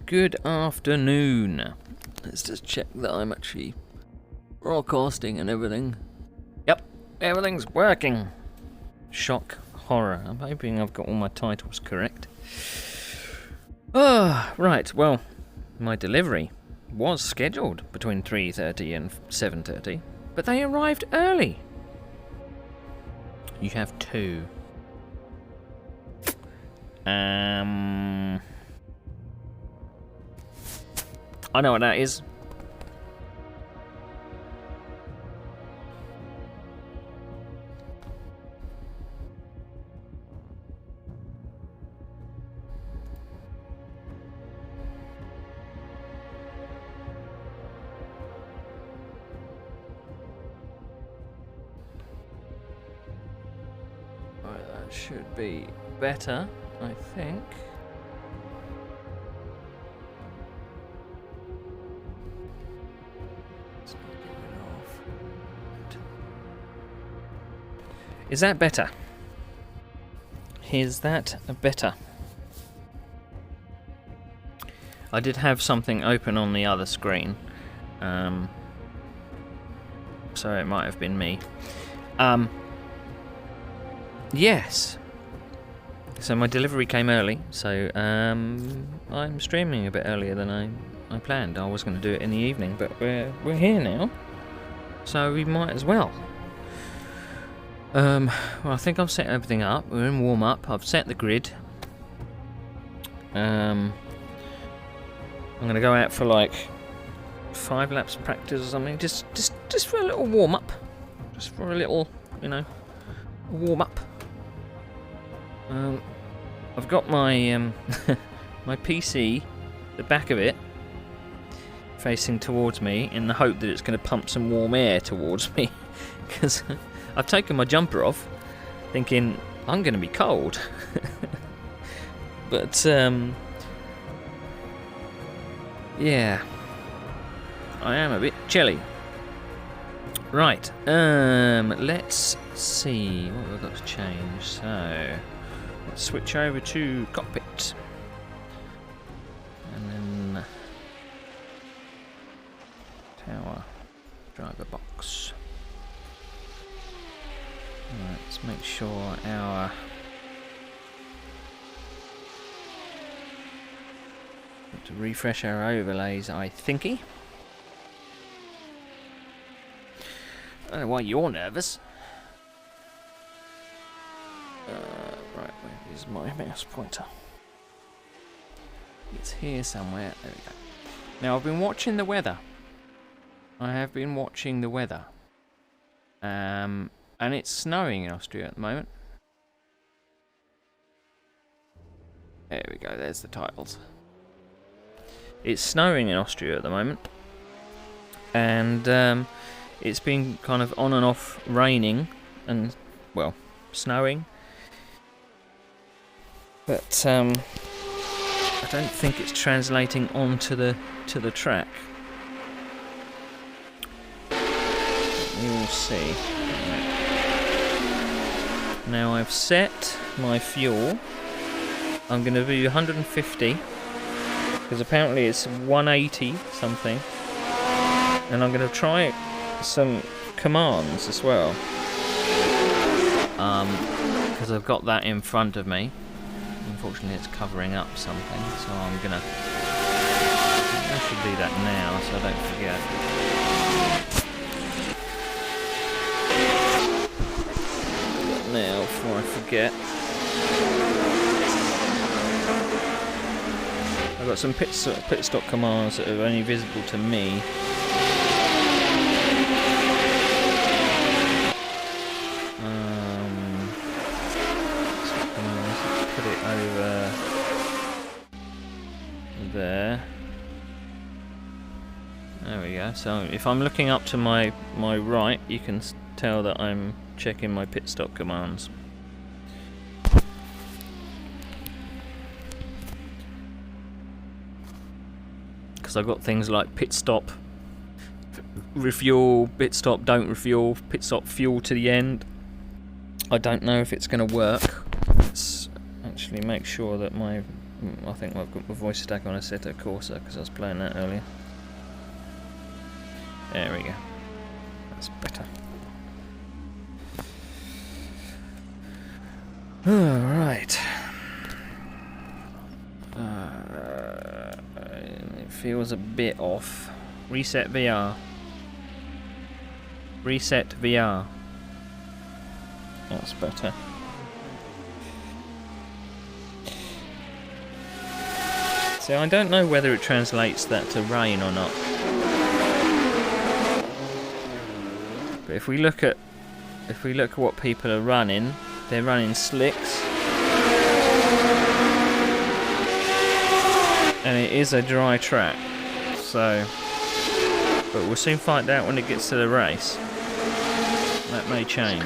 Good afternoon. Let's just check that I'm actually broadcasting and everything. Yep, everything's working. Shock, horror. I'm hoping I've got all my titles correct. Right, well, my delivery was scheduled between 3:30 and 7:30, but they arrived early. You have two. I know what that is. Right, that should be better, I think. Is that better? Is that better? I did have something open on the other screen, so it might have been me. Yes. So my delivery came early, so I'm streaming a bit earlier than I planned. I was going to do it in the evening, but we're here now, so we might as well. Well, I think I've set everything up. We're in warm-up. I've set the grid. I'm going to go out for like 5 laps practice or something. Just for a little warm-up. Just for a little, warm-up. I've got my my PC, the back of it, facing towards me in the hope that it's going to pump some warm air towards me. Because I've taken my jumper off, thinking I'm going to be cold. But, yeah, I am a bit chilly. Right, let's see what we've got to change. So, let's switch over to cockpit. And then tower, driver box. Right, let's make sure our to refresh our overlays, I thinky. I don't know why you're nervous. Right, where is my mouse pointer? It's here somewhere. There we go. Now, I've been watching the weather. I have been watching the weather. And it's snowing in Austria at the moment. There we go, there's the titles. It's snowing in Austria at the moment, and it's been kind of on and off raining and, well, snowing, but I don't think it's translating onto the track. We will see. Now I've set my fuel. I'm going to do 150 because apparently it's 180 something, and I'm going to try some commands as well because I've got that in front of me. Unfortunately it's covering up something, so I should do that now so I don't forget. Now before I forget, I've got some pit stop commands that are only visible to me. Put it over there. There we go. So if I'm looking up to my right, you can tell that I'm checking my pit stop commands. Because I've got things like pit stop, refuel, pit stop, don't refuel, pit stop, fuel to the end. I don't know if it's going to work. Let's actually make sure that I think I've got my voice stack on Assetto Corsa because I was playing that earlier. There we go. That's better. Alright. It feels a bit off. Reset VR. Reset VR. That's better. So I don't know whether it translates that to rain or not. But if we look at what people are running, they're running slicks. And it is a dry track. So, but we'll soon find out when it gets to the race. That may change.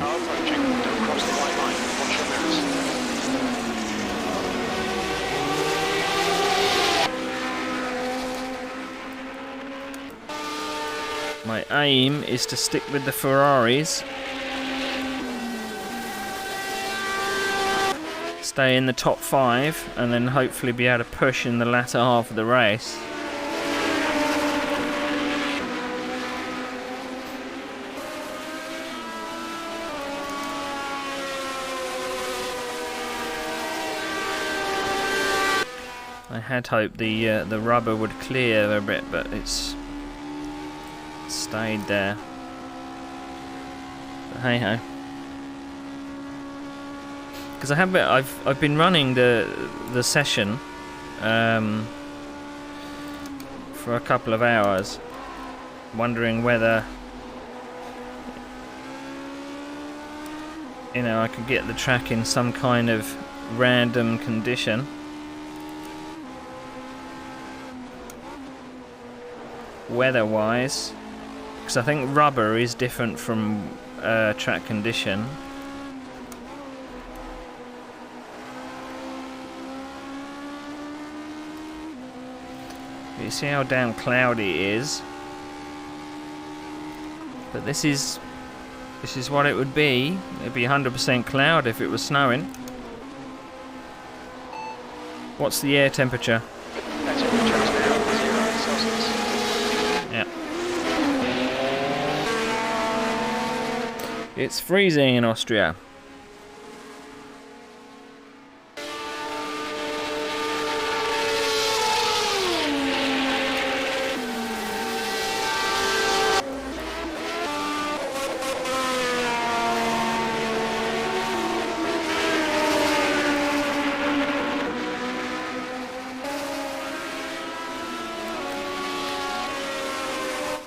My aim is to stick with the Ferraris, stay in the top 5, and then hopefully be able to push in the latter half of the race. I had hoped the rubber would clear a bit, but it's stayed there. But hey ho. Because I've been running the session for a couple of hours, wondering whether I could get the track in some kind of random condition. Weather-wise, because I think rubber is different from track condition. You see how damn cloudy it is. But this is what it would be. It'd be 100% cloud if it was snowing. What's the air temperature? Yeah. It's freezing in Austria.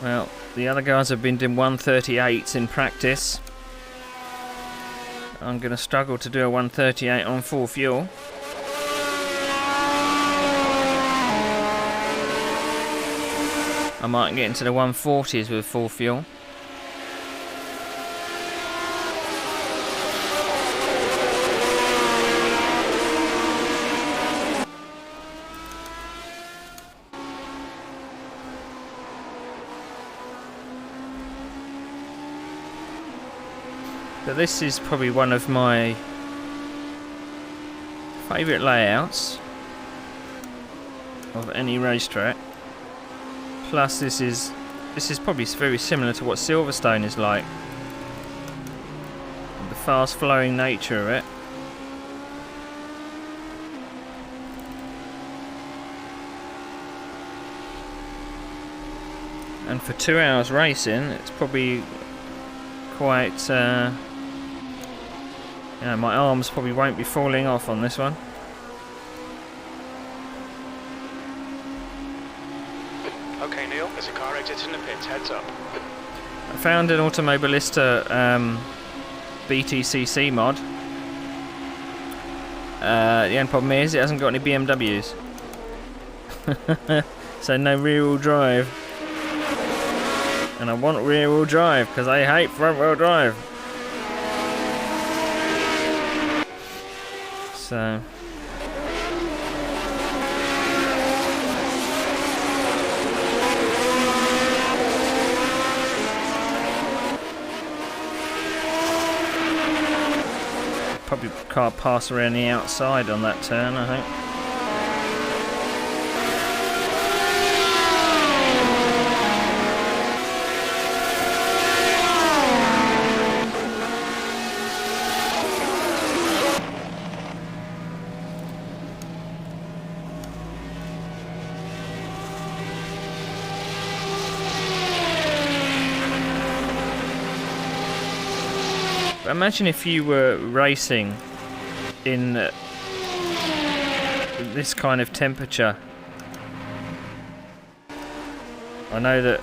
Well, the other guys have been doing 138s in practice. I'm going to struggle to do a 138 on full fuel. I might get into the 140s with full fuel. But this is probably one of my favourite layouts of any racetrack. Plus this is probably very similar to what Silverstone is like. The fast flowing nature of it. And for 2 hours racing, it's probably quite you know, my arms probably won't be falling off on this one. Okay, Neil, there's a car exiting the pits, heads up. I found an Automobilista BTCC mod. The only problem is it hasn't got any BMWs. So no rear wheel drive. And I want rear wheel drive because I hate front wheel drive. So probably can't pass around the outside on that turn, I think. Imagine if you were racing in this kind of temperature. I know that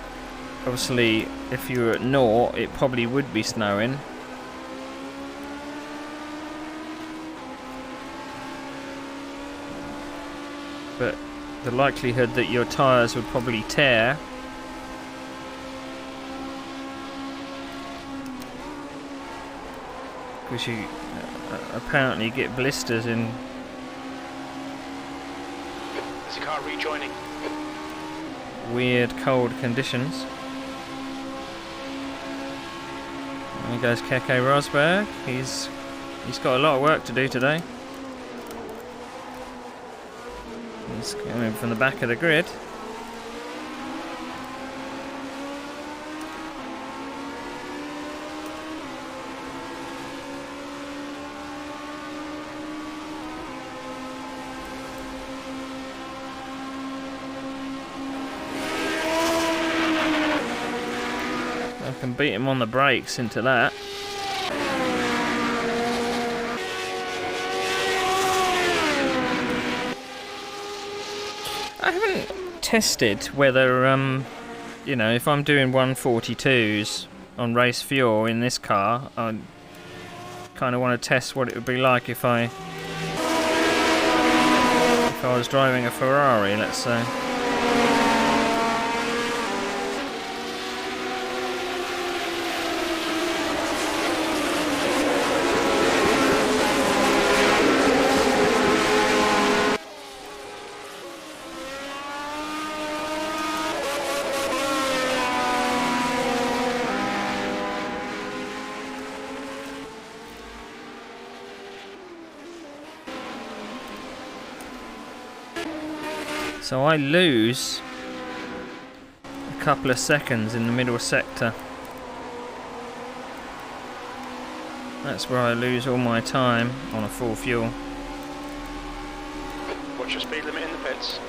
obviously if you were at naught it probably would be snowing. But the likelihood that your tyres would probably tear because you apparently get blisters in. There's a car rejoining. Weird cold conditions. There goes Keke Rosberg. He's got a lot of work to do today. He's coming from the back of the grid. Can beat him on the brakes into that. I haven't tested whether you know, if I'm doing 142s on race fuel in this car, I kind of want to test what it would be like if I was driving a Ferrari, let's say. So I lose a couple of seconds in the middle sector. That's where I lose all my time on a full fuel. What's your speed limit in the pits?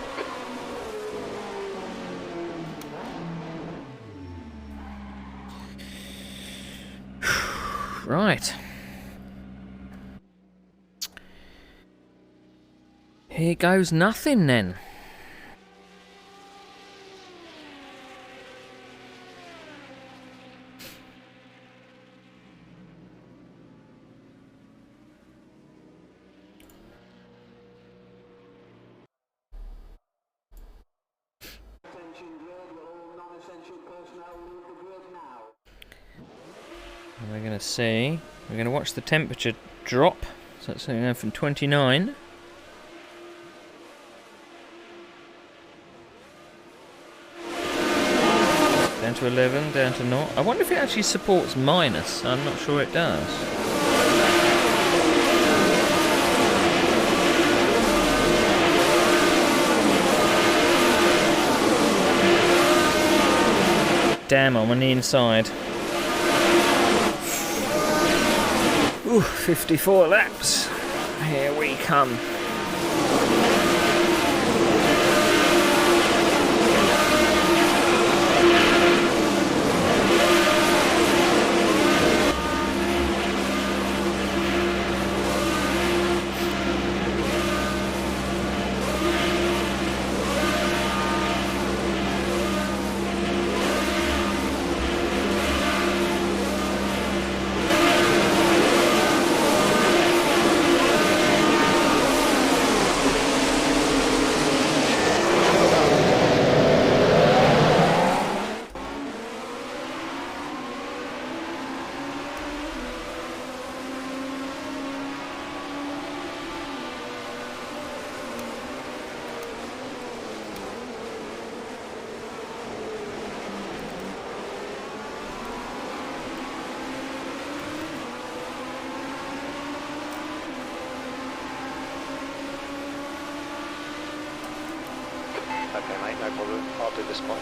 Right. Here goes nothing then. And we're going to see, we're going to watch the temperature drop. So it's going to go from 29 down to 11, down to 0. I wonder if it actually supports minus. I'm not sure it does. Damn, I'm on the inside. Ooh, 54 laps. Here we come. Okay, mate, no problem. I'll do this point.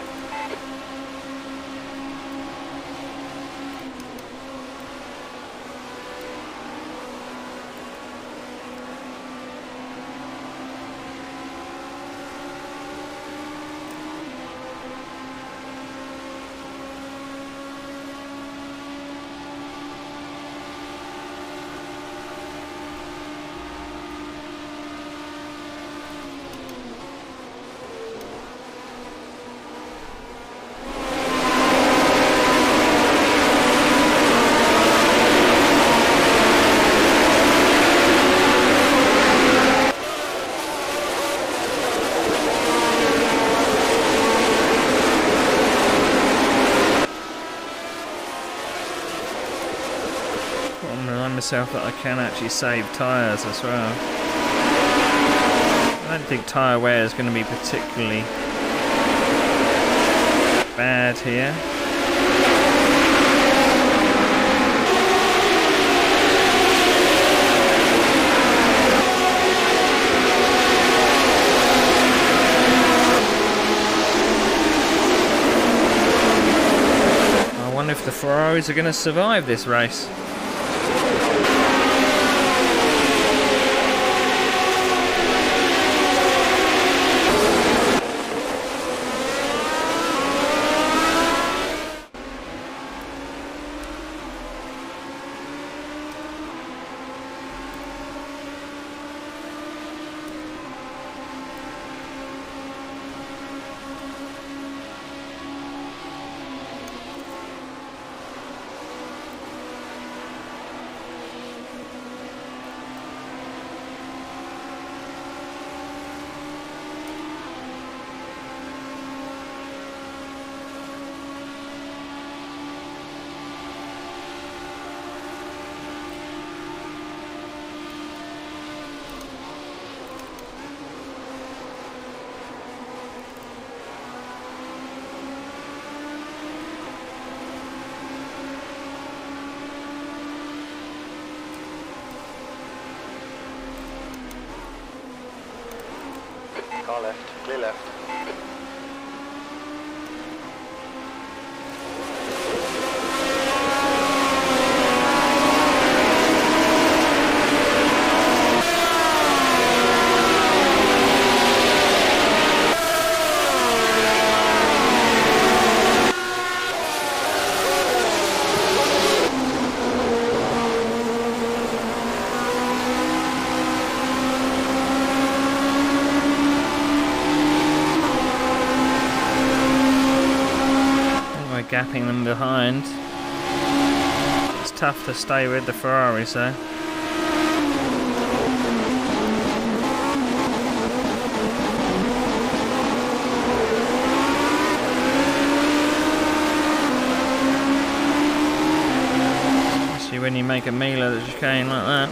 Myself that I can actually save tyres as well. I don't think tyre wear is going to be particularly bad here. I wonder if the Ferraris are going to survive this race. Car left, clear left. Gapping them behind. It's tough to stay with the Ferraris though. when you make a meal of the chicane like that.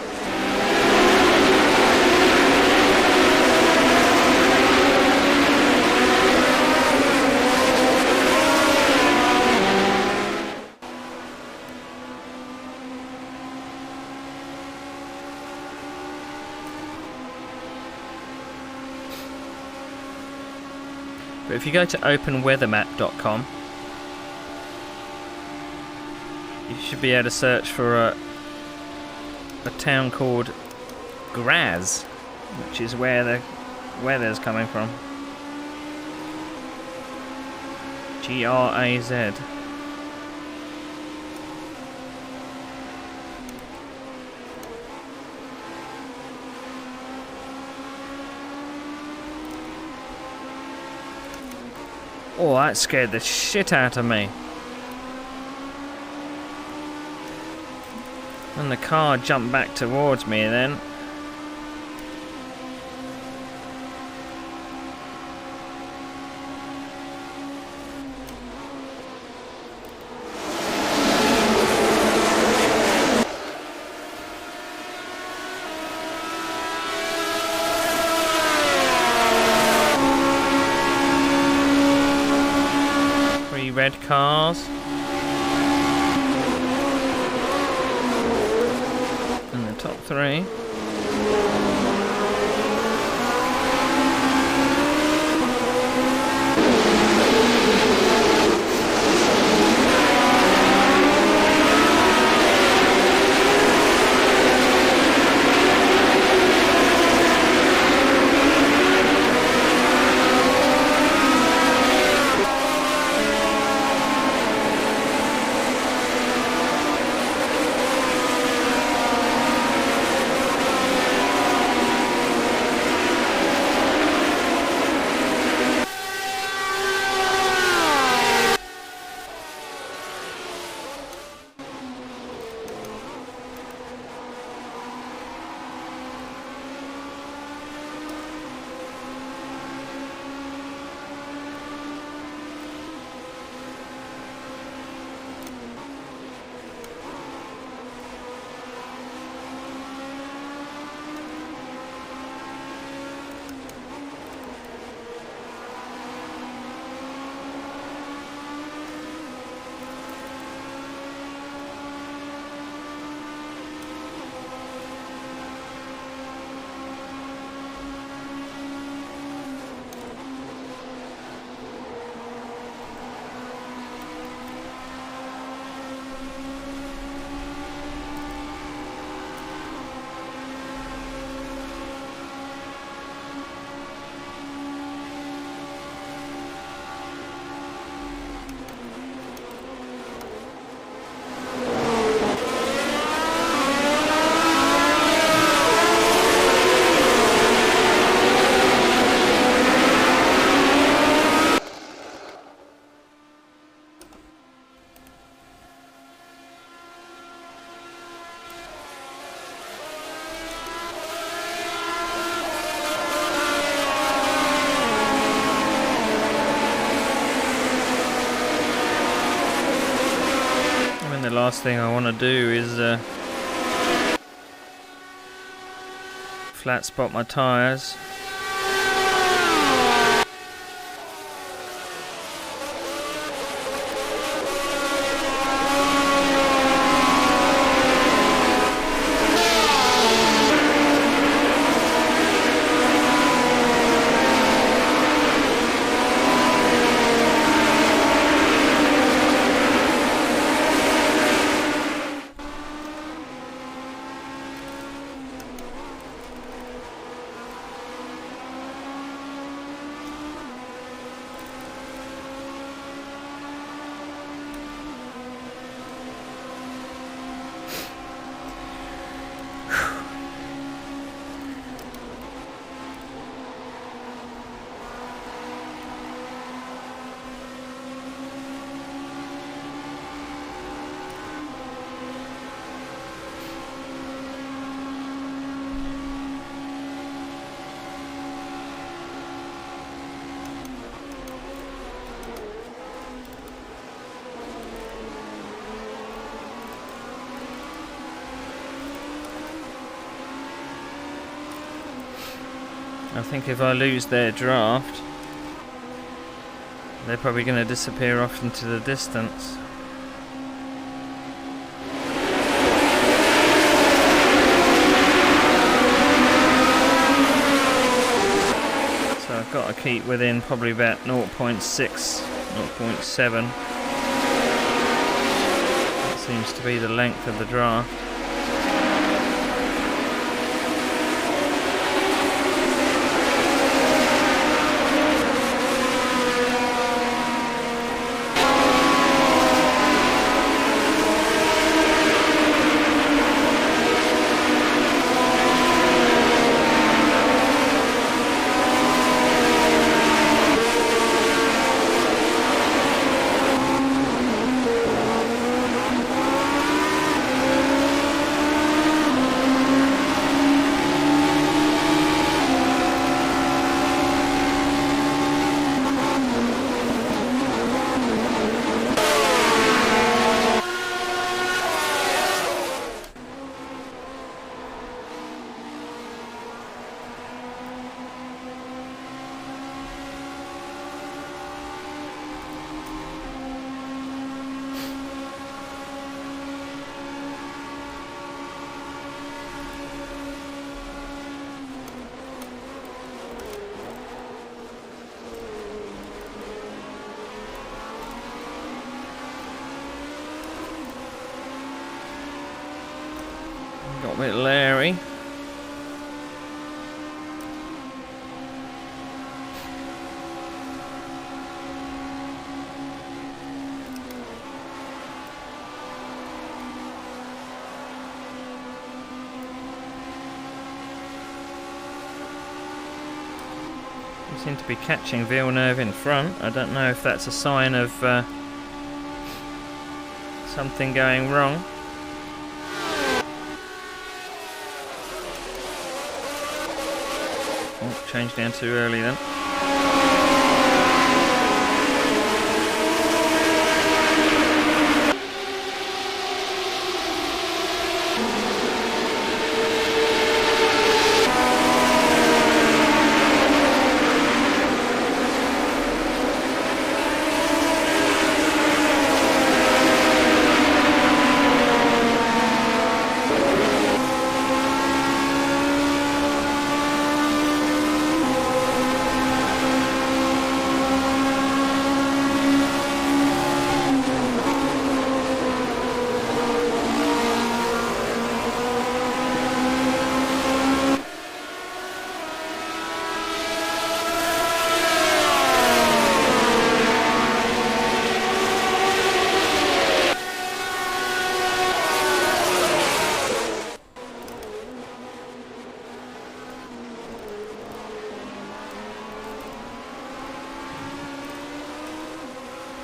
But if you go to openweathermap.com, you should be able to search for a town called Graz, which is where the weather's coming from. Graz. Oh, that scared the shit out of me. And the car jumped back towards me then. Red cars and the top three. The last thing I want to do is flat spot my tyres. I think if I lose their draft, they're probably going to disappear off into the distance. So I've got to keep within probably about 0.6, 0.7. That seems to be the length of the draft. Got a bit leery. We seem to be catching Villeneuve in front. I don't know if that's a sign of something going wrong. Oh, changed down too early then.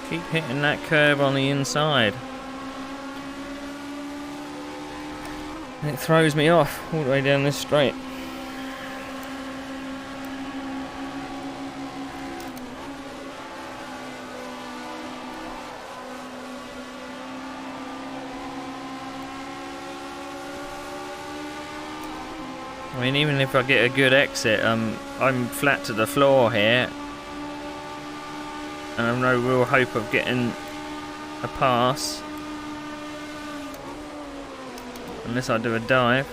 Keep hitting that curve on the inside. And it throws me off all the way down this straight. I mean, even if I get a good exit, I'm flat to the floor here. And I've no real hope of getting a pass unless I do a dive.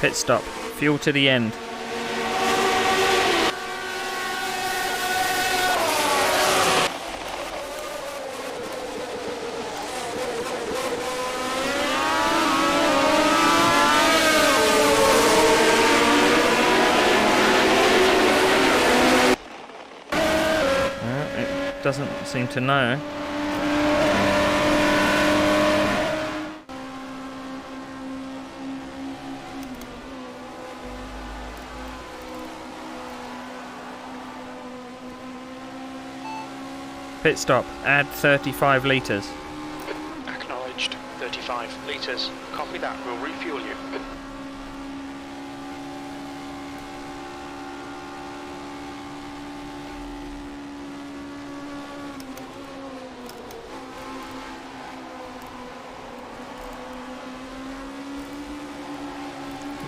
Pit stop. Fuel to the end. doesn't seem to know. Pit stop, add 35 litres. Acknowledged. 35 litres. Copy that. We'll refuel you.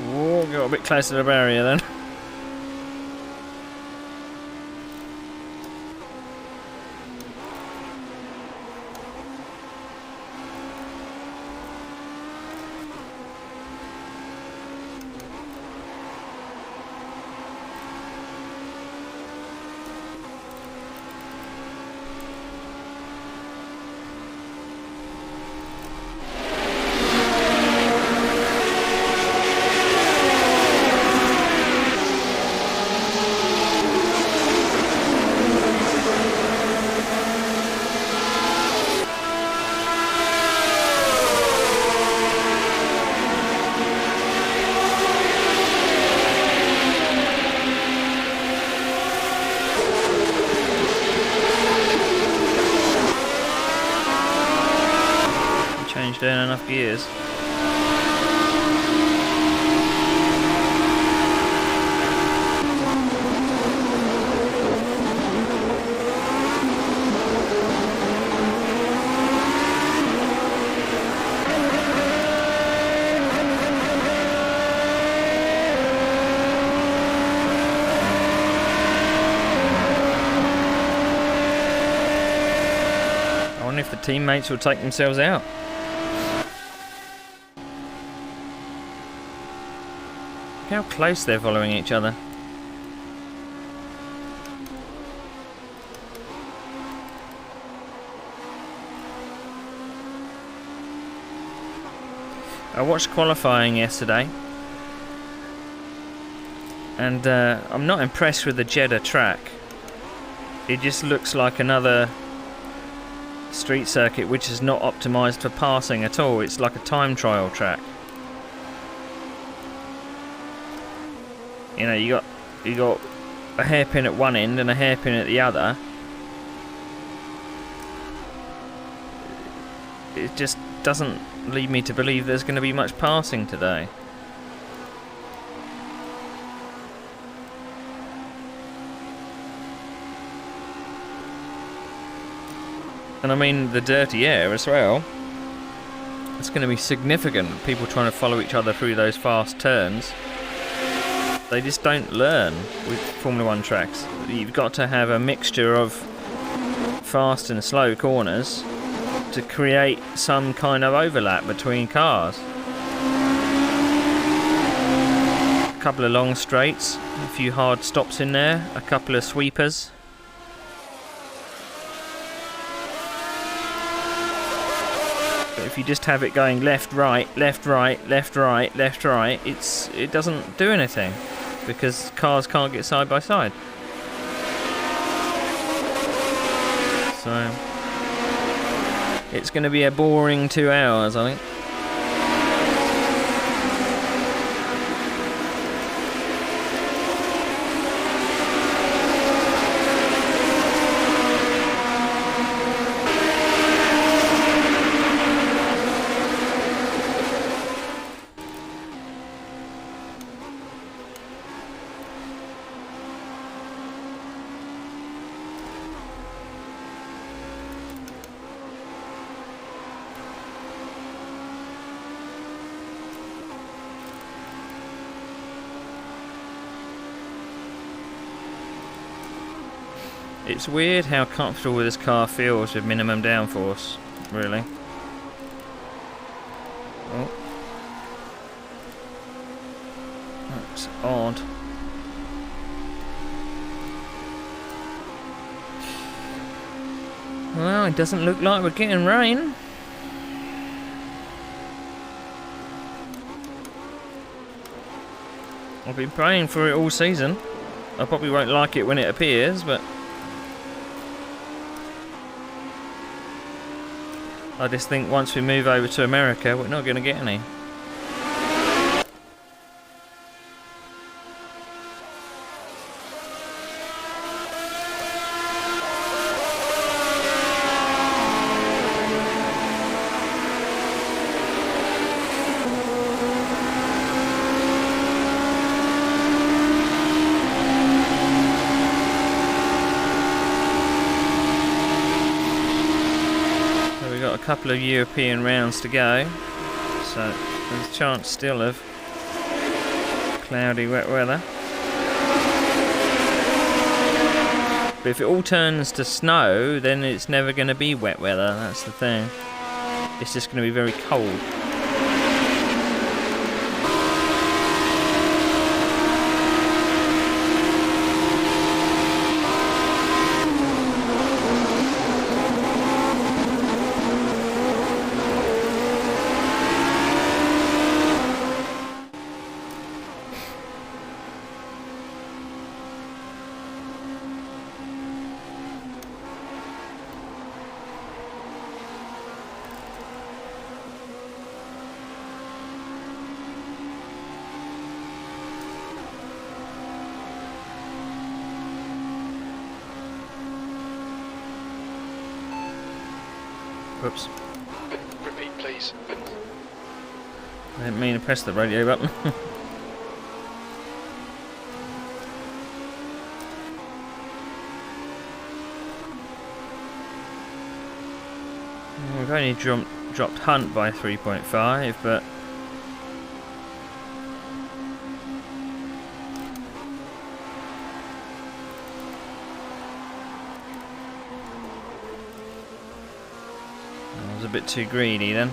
Whoa, got a bit closer to the barrier then. Changed down enough gears. I wonder if the teammates will take themselves out. Look how close they're following each other. I watched qualifying yesterday, and I'm not impressed with the Jeddah track. It just looks like another street circuit which is not optimised for passing at all. It's like a time trial track. You know, you got a hairpin at one end and a hairpin at the other. It just doesn't lead me to believe there's going to be much passing today. And I mean the dirty air as well. It's going to be significant. People trying to follow each other through those fast turns. They just don't learn with Formula 1 tracks. You've got to have a mixture of fast and slow corners to create some kind of overlap between cars. A couple of long straights, a few hard stops in there, a couple of sweepers. But if you just have it going left, right, left, right, left, right, left, right, it doesn't do anything, because cars can't get side by side. So it's going to be a boring 2 hours, I think. It's weird how comfortable this car feels with minimum downforce, really. Oh. That's odd. Well, it doesn't look like we're getting rain. I've been praying for it all season. I probably won't like it when it appears, but I just think once we move over to America, we're not going to get any. Couple of European rounds to go, so there's a chance still of cloudy wet weather. But if it all turns to snow, then it's never going to be wet weather. That's the thing. It's just going to be very cold. Whoops. Repeat, please. I didn't mean to press the radio button. We've only dropped Hunt by 3.5, but I was a bit too greedy then.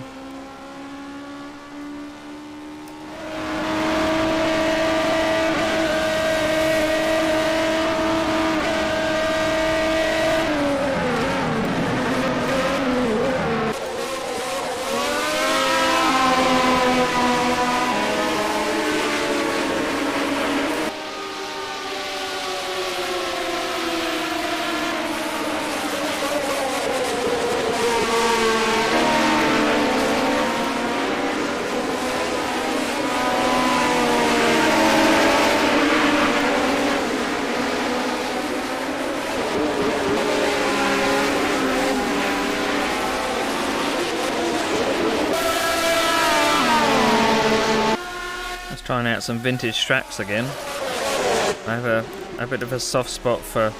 Trying out some vintage tracks again. I have a bit of a soft spot for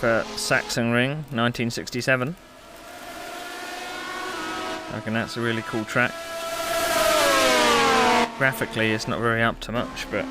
Sachsenring 1967. I reckon that's a really cool track. Graphically it's not very up to much, but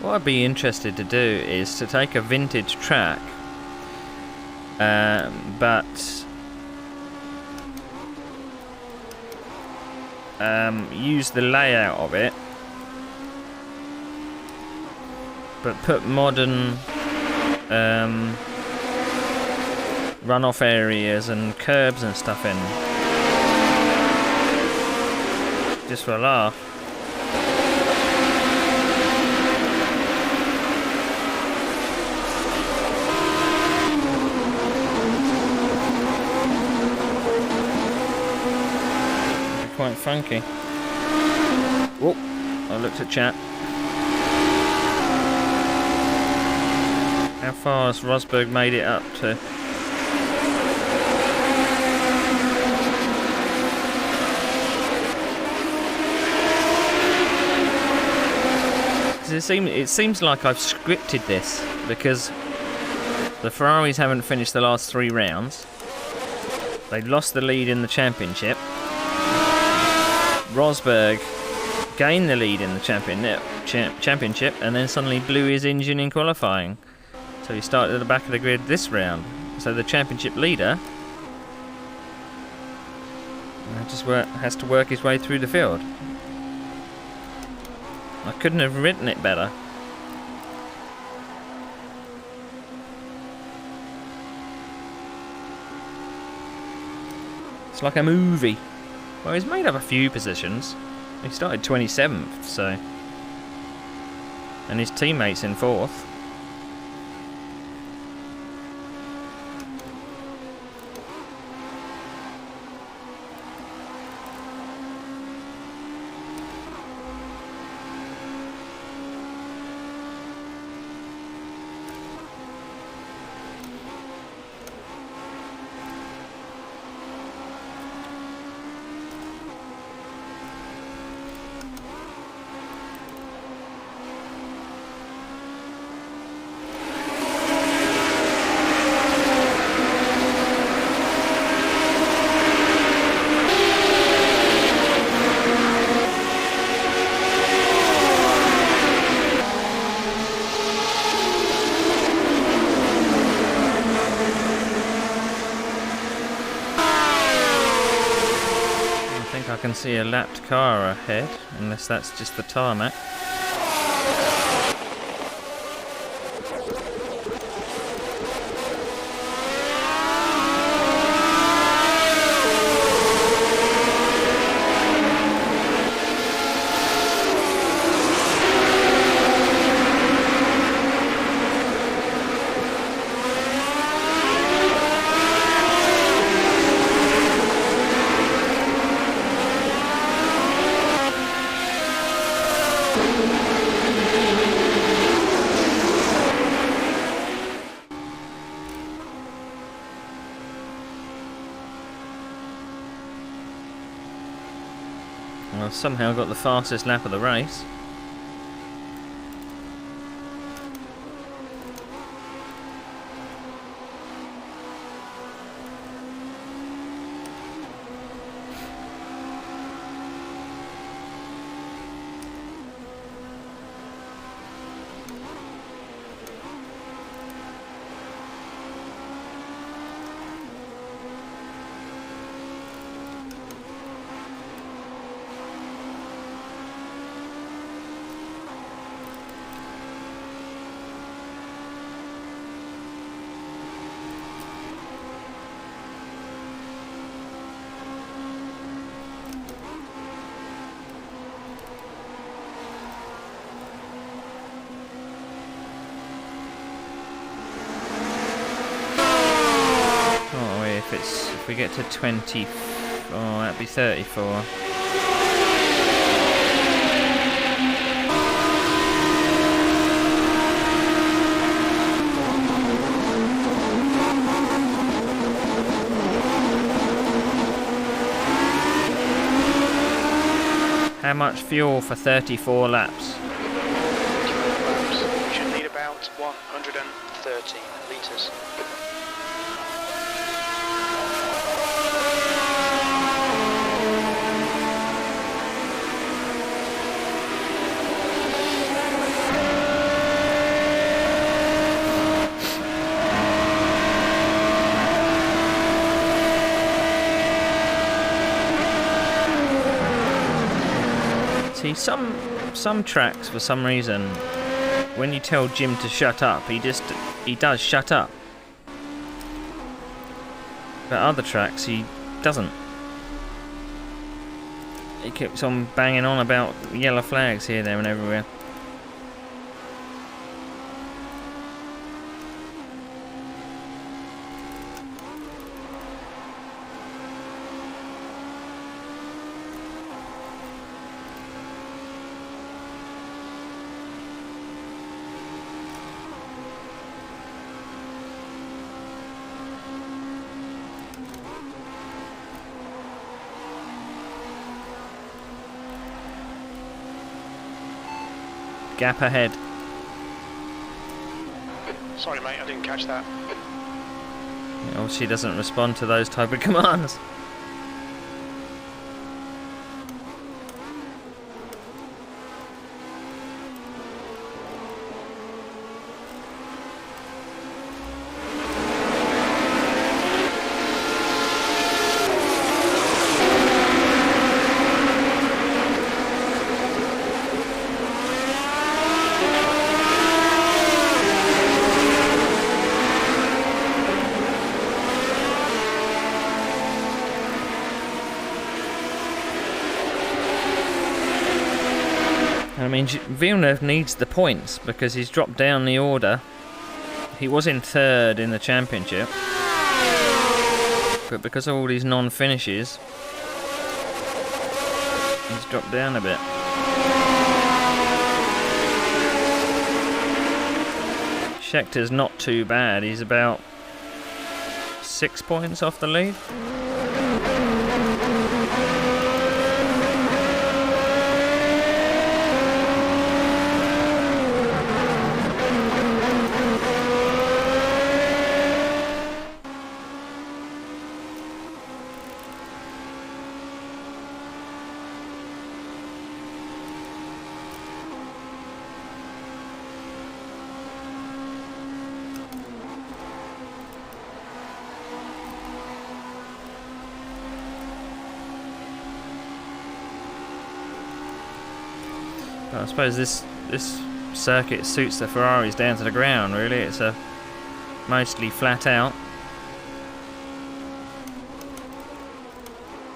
what I'd be interested to do is to take a vintage track, but use the layout of it, but put modern runoff areas and curbs and stuff in, just for a laugh. Quite funky. Oh, I looked at chat. How far has Rosberg made it up to? It seems like I've scripted this, because the Ferraris haven't finished the last 3 rounds. They lost the lead in the championship. Rosberg gained the lead in the championship and then suddenly blew his engine in qualifying. So he started at the back of the grid this round. So the championship leader just has to work his way through the field. I couldn't have written it better. It's like a movie. Well, he's made up a few positions. He started 27th, so... And his teammate's in 4th. I can see a lapped car ahead, unless that's just the tarmac. Well, I've somehow got the fastest lap of the race. If we get to 20, oh, that'd be 34. How much fuel for 34 laps? 34 laps. You should need about 130 litres. See, some tracks, for some reason, when you tell Jim to shut up, he does shut up. But other tracks, he doesn't. He keeps on banging on about yellow flags here, there and everywhere. Gap ahead. Sorry mate, I didn't catch that. It obviously doesn't respond to those type of commands. I mean, Villeneuve needs the points because he's dropped down the order. He was in third in the championship, but because of all these non-finishes, he's dropped down a bit. Schechter's not too bad. He's about 6 points off the lead. I suppose this circuit suits the Ferraris down to the ground, really. It's a mostly flat out.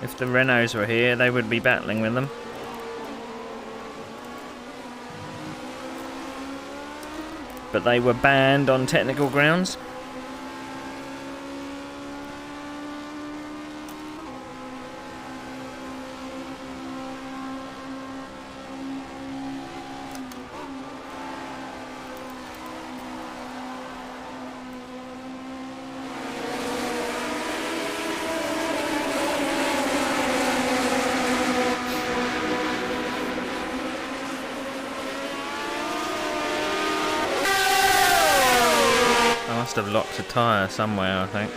If the Renaults were here, they would be battling with them. But they were banned on technical grounds. Must have locked a tyre somewhere, I think.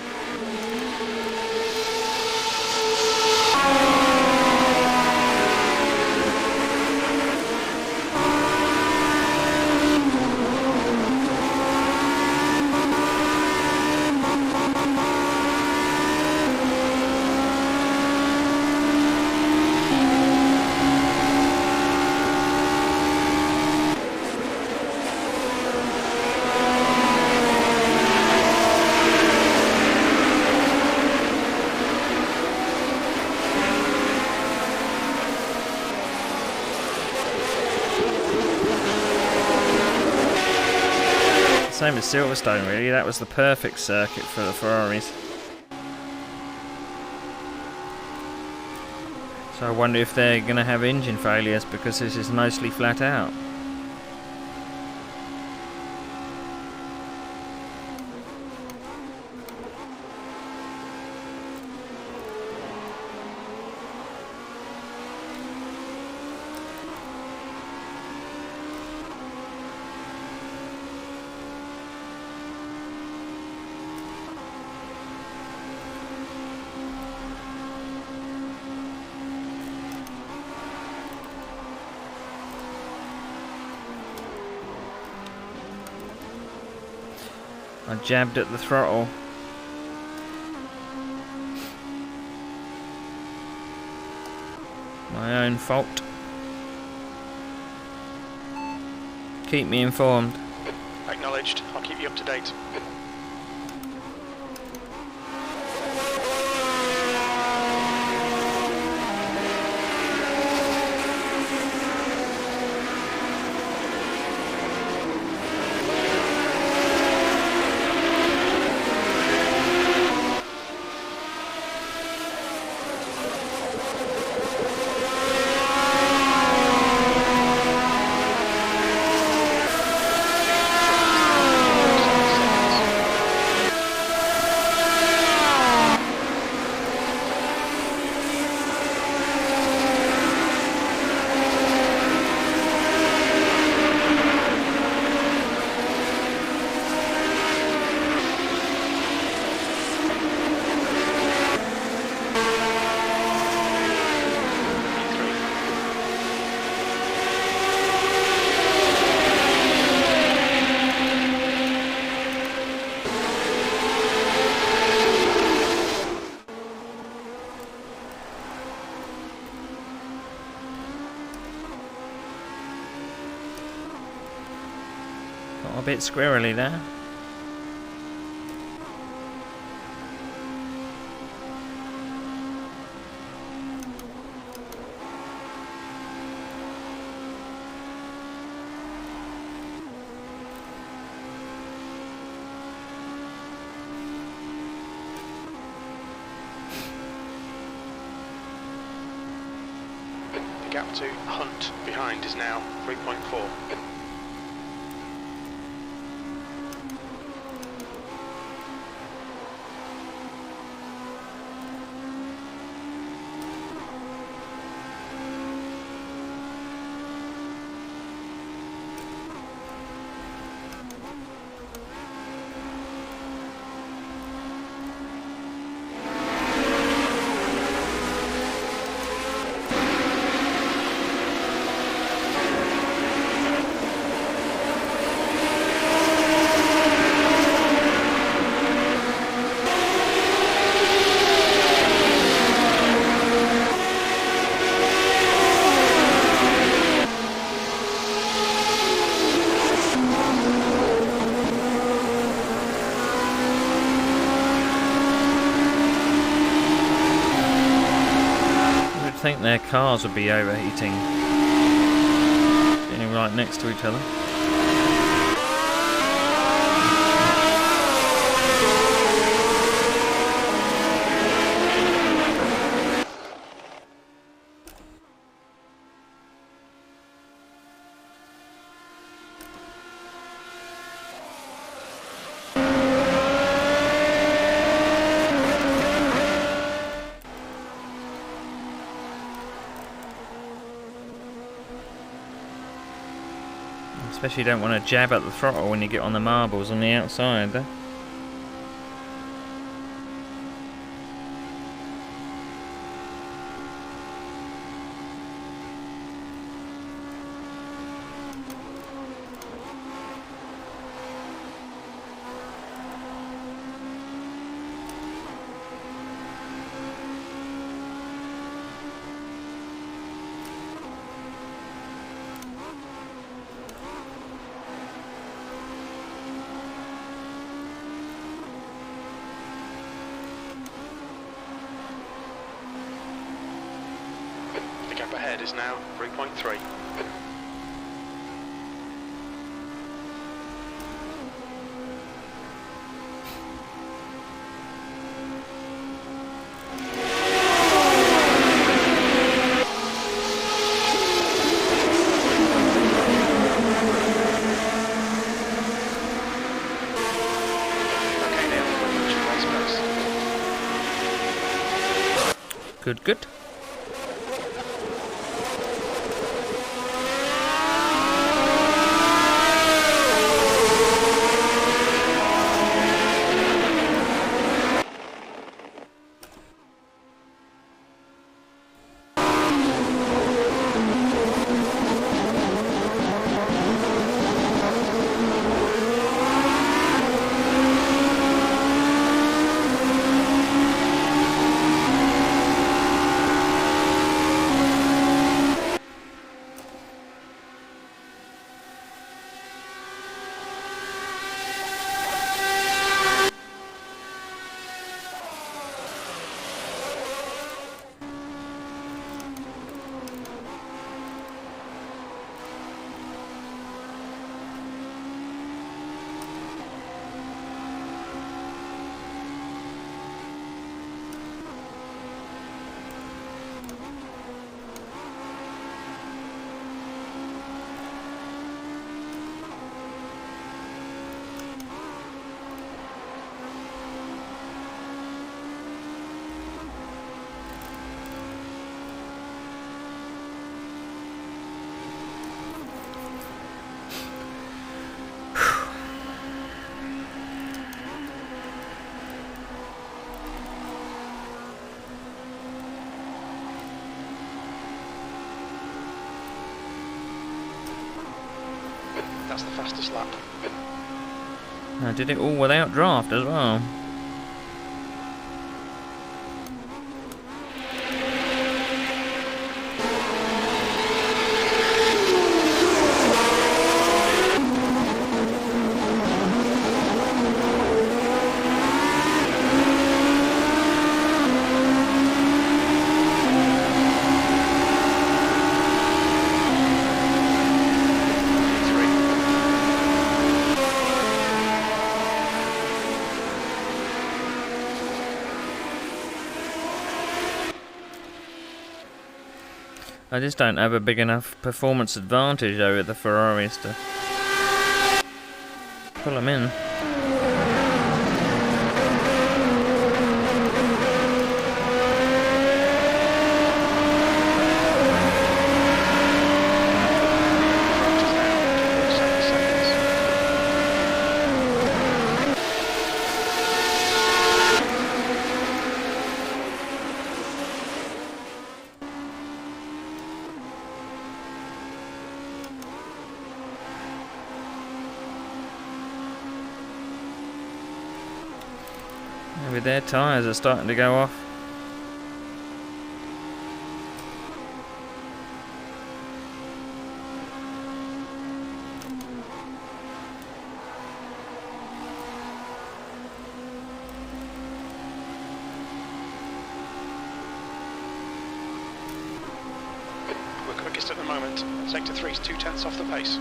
Same as Silverstone, really. That was the perfect circuit for the Ferraris. So I wonder if they're going to have engine failures because this is mostly flat out. I jabbed at the throttle. My own fault. Keep me informed. Acknowledged. I'll keep you up to date. Got a bit squirrely there. gap to Hunt behind is now 3.4. I think their cars would be overheating, sitting right next to each other. Especially don't want to jab at the throttle when you get on the marbles on the outside there. The gap ahead is now 3.3. Okay, Neil, we're pushing race pace. Good, good. That's the fastest lap. I did it all without draft as well. I just don't have a big enough performance advantage over the Ferraris to pull them in. Maybe their tyres are starting to go off. We're quickest at the moment. Sector 3's 2/10 off the pace.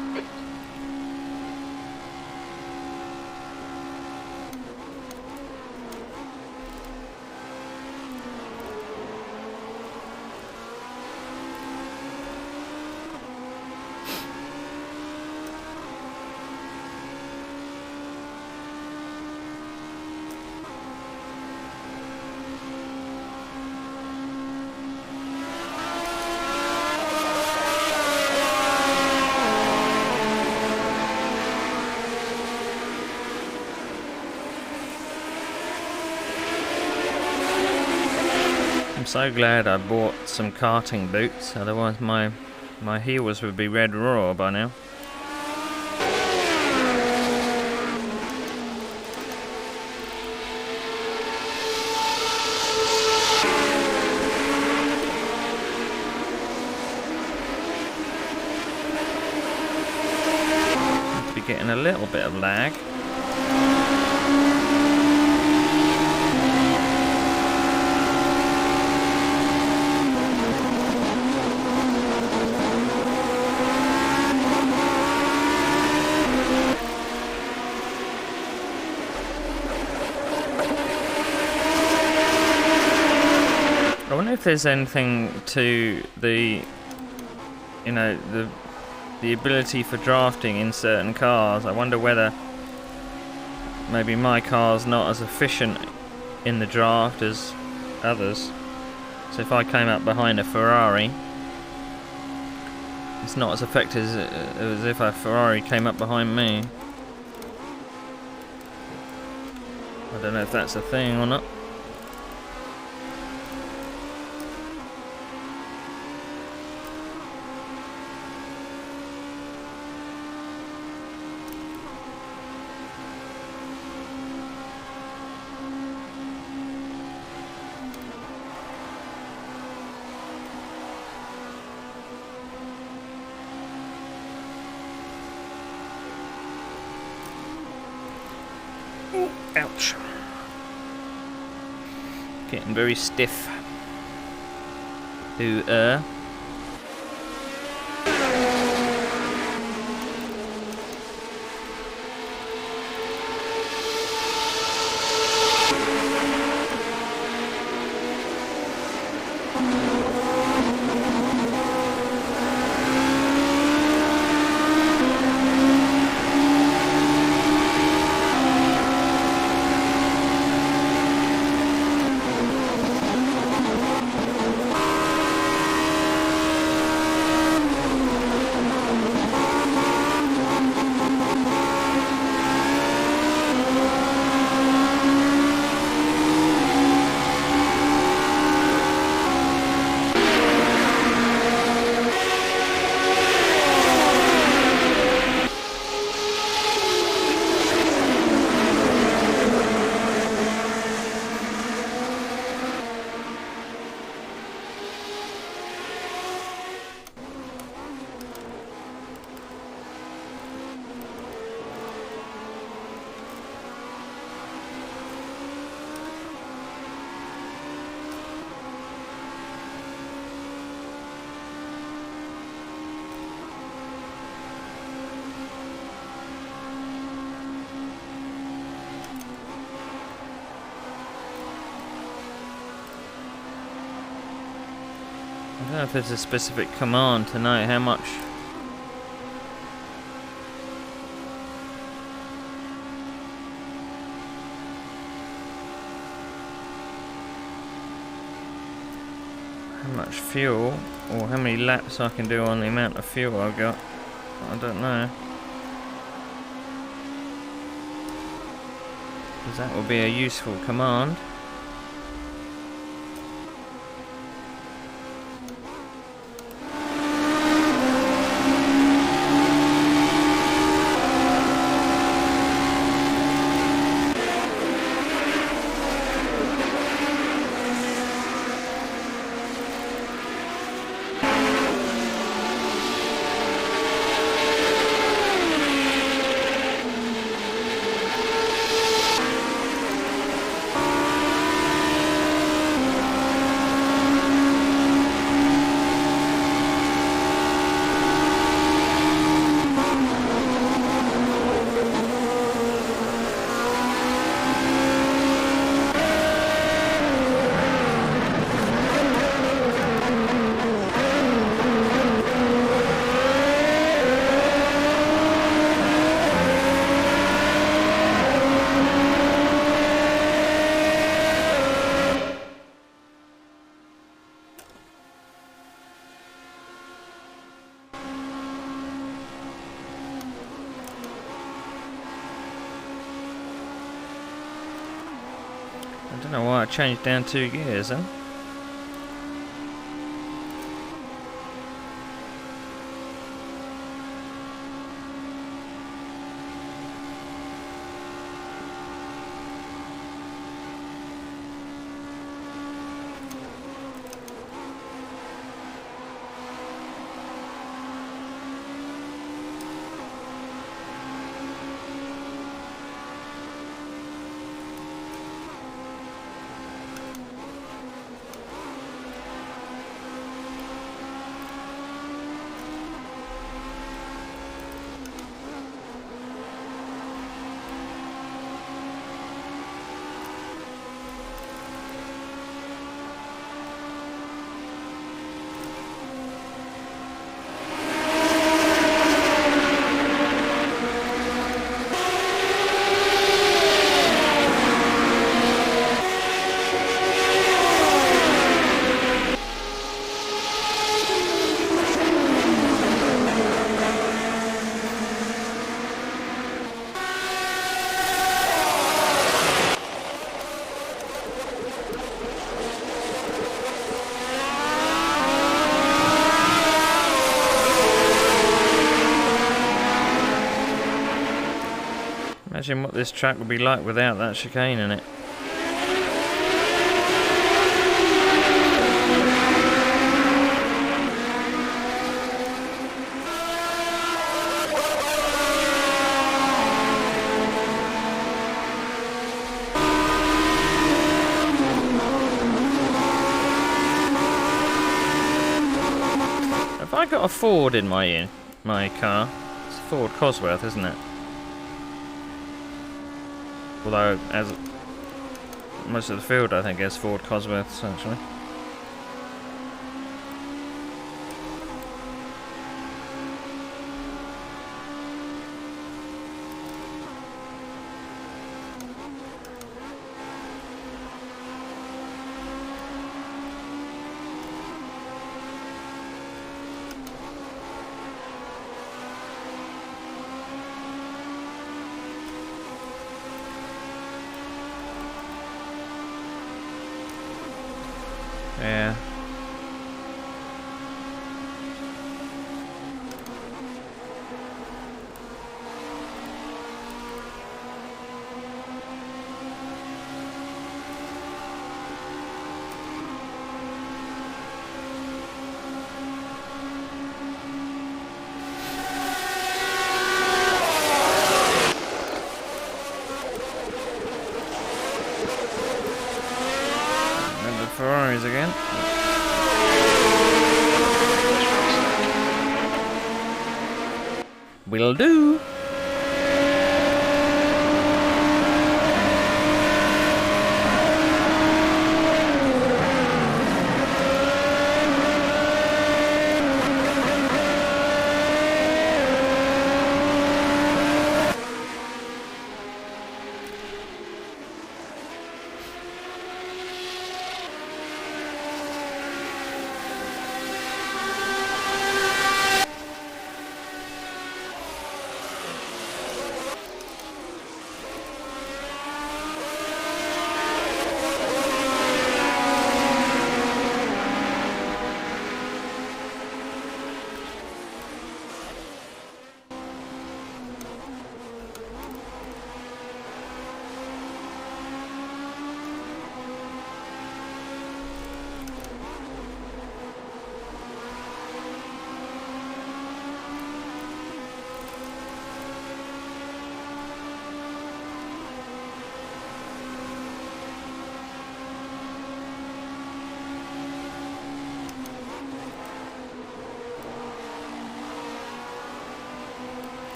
I'm so glad I bought some karting boots, otherwise my heels would be red raw by now. Must be getting a little bit of lag. I wonder if there's anything to the, you know, the ability for drafting in certain cars. I wonder whether maybe my car's not as efficient in the draft as others. So if I came up behind a Ferrari, it's not as effective as if a Ferrari came up behind me. I don't know if that's a thing or not. Ouch. Getting very stiff. Ooh, don't know if there's a specific command to know how much. How much fuel, or how many laps I can do on the amount of fuel I've got. I don't know. Because that would be a useful command. I don't know why I changed down 2 gears then. Imagine what this track would be like without that chicane in it. Have I got a Ford in my car? It's a Ford Cosworth, isn't it? Although, as most of the field, I think, is Ford Cosworths, actually. Yeah. And the Ferraris again. Will do.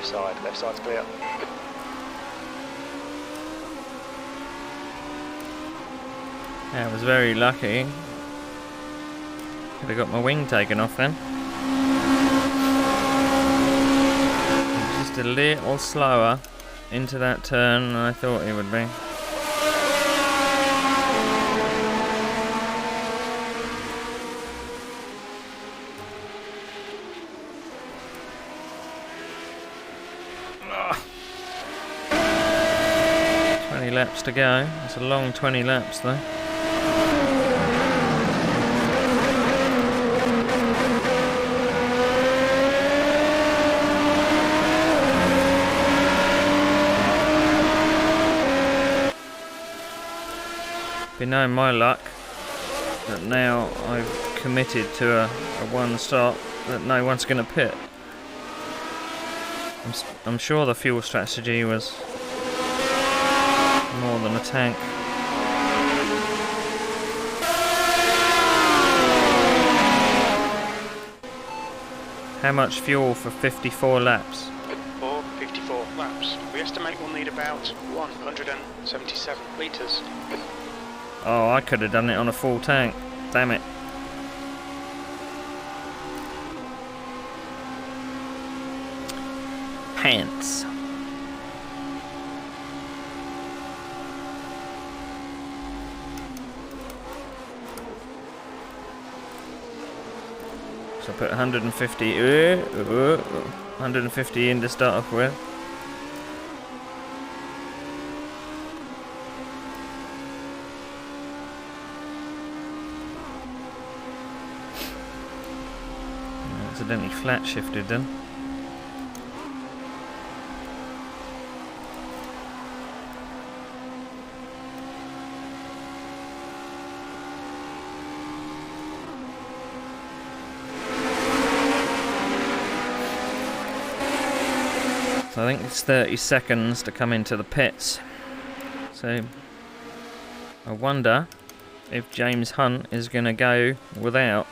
left side. Left side's clear. I was very lucky. Could have got my wing taken off then. It was just a little slower into that turn than I thought it would be. Ugh. 20 laps to go. It's a long 20 laps though. Be knowing my luck that now I've committed to a one stop that no one's going to pit. I'm sure the fuel strategy was more than a tank. How much fuel for 54 laps? For 54 laps. We estimate we'll need about 177 litres. Oh, I could have done it on a full tank. Damn it. Pants. So I put 150 in to start off with. Accidentally flat shifted then. So I think it's 30 seconds to come into the pits. So I wonder if James Hunt is going to go without.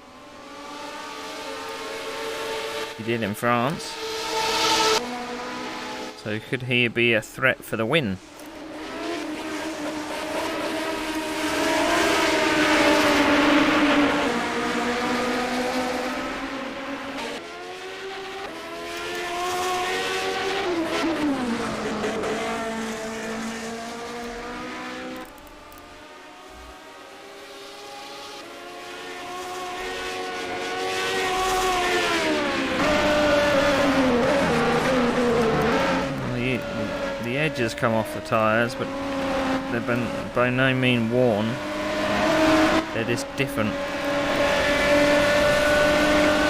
He did in France. So could he be a threat for the win? The edges come off the tyres, but they've been by no means worn. They're just different.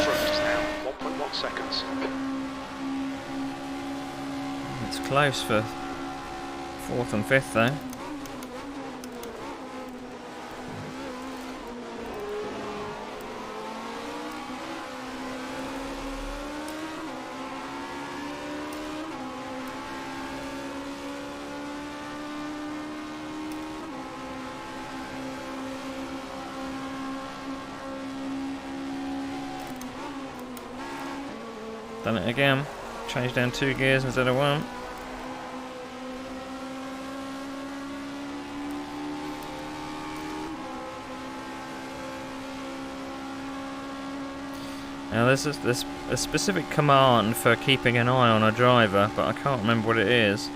Front is now 1.1 seconds. It's close for 4th and 5th though. Done it again. Changed down 2 gears instead of 1. Now there's a specific command for keeping an eye on a driver, but I can't remember what it is.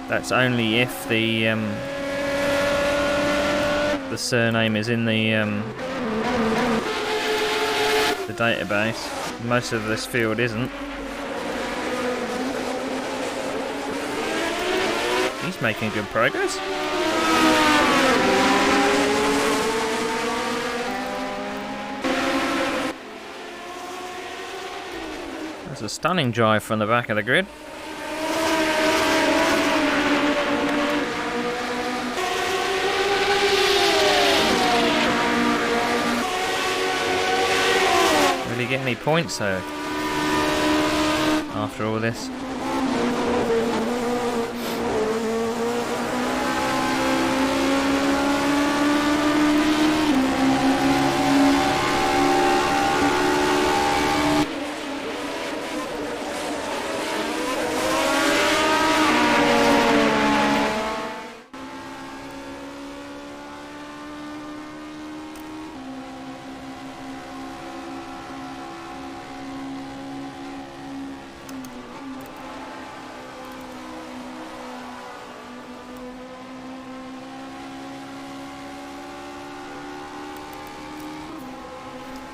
That's only if the surname is in the database. Most of this field isn't. He's making good progress. That's a stunning drive from the back of the grid. Will he get any points though after all this?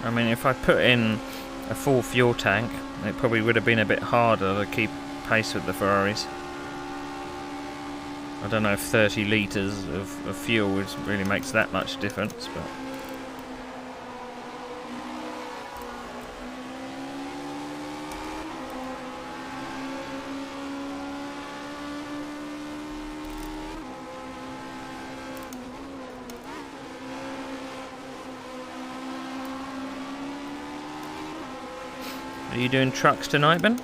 I mean, if I put in a full fuel tank, it probably would have been a bit harder to keep pace with the Ferraris. I don't know if 30 litres of fuel really makes that much difference, but... Are you doing trucks tonight, Ben?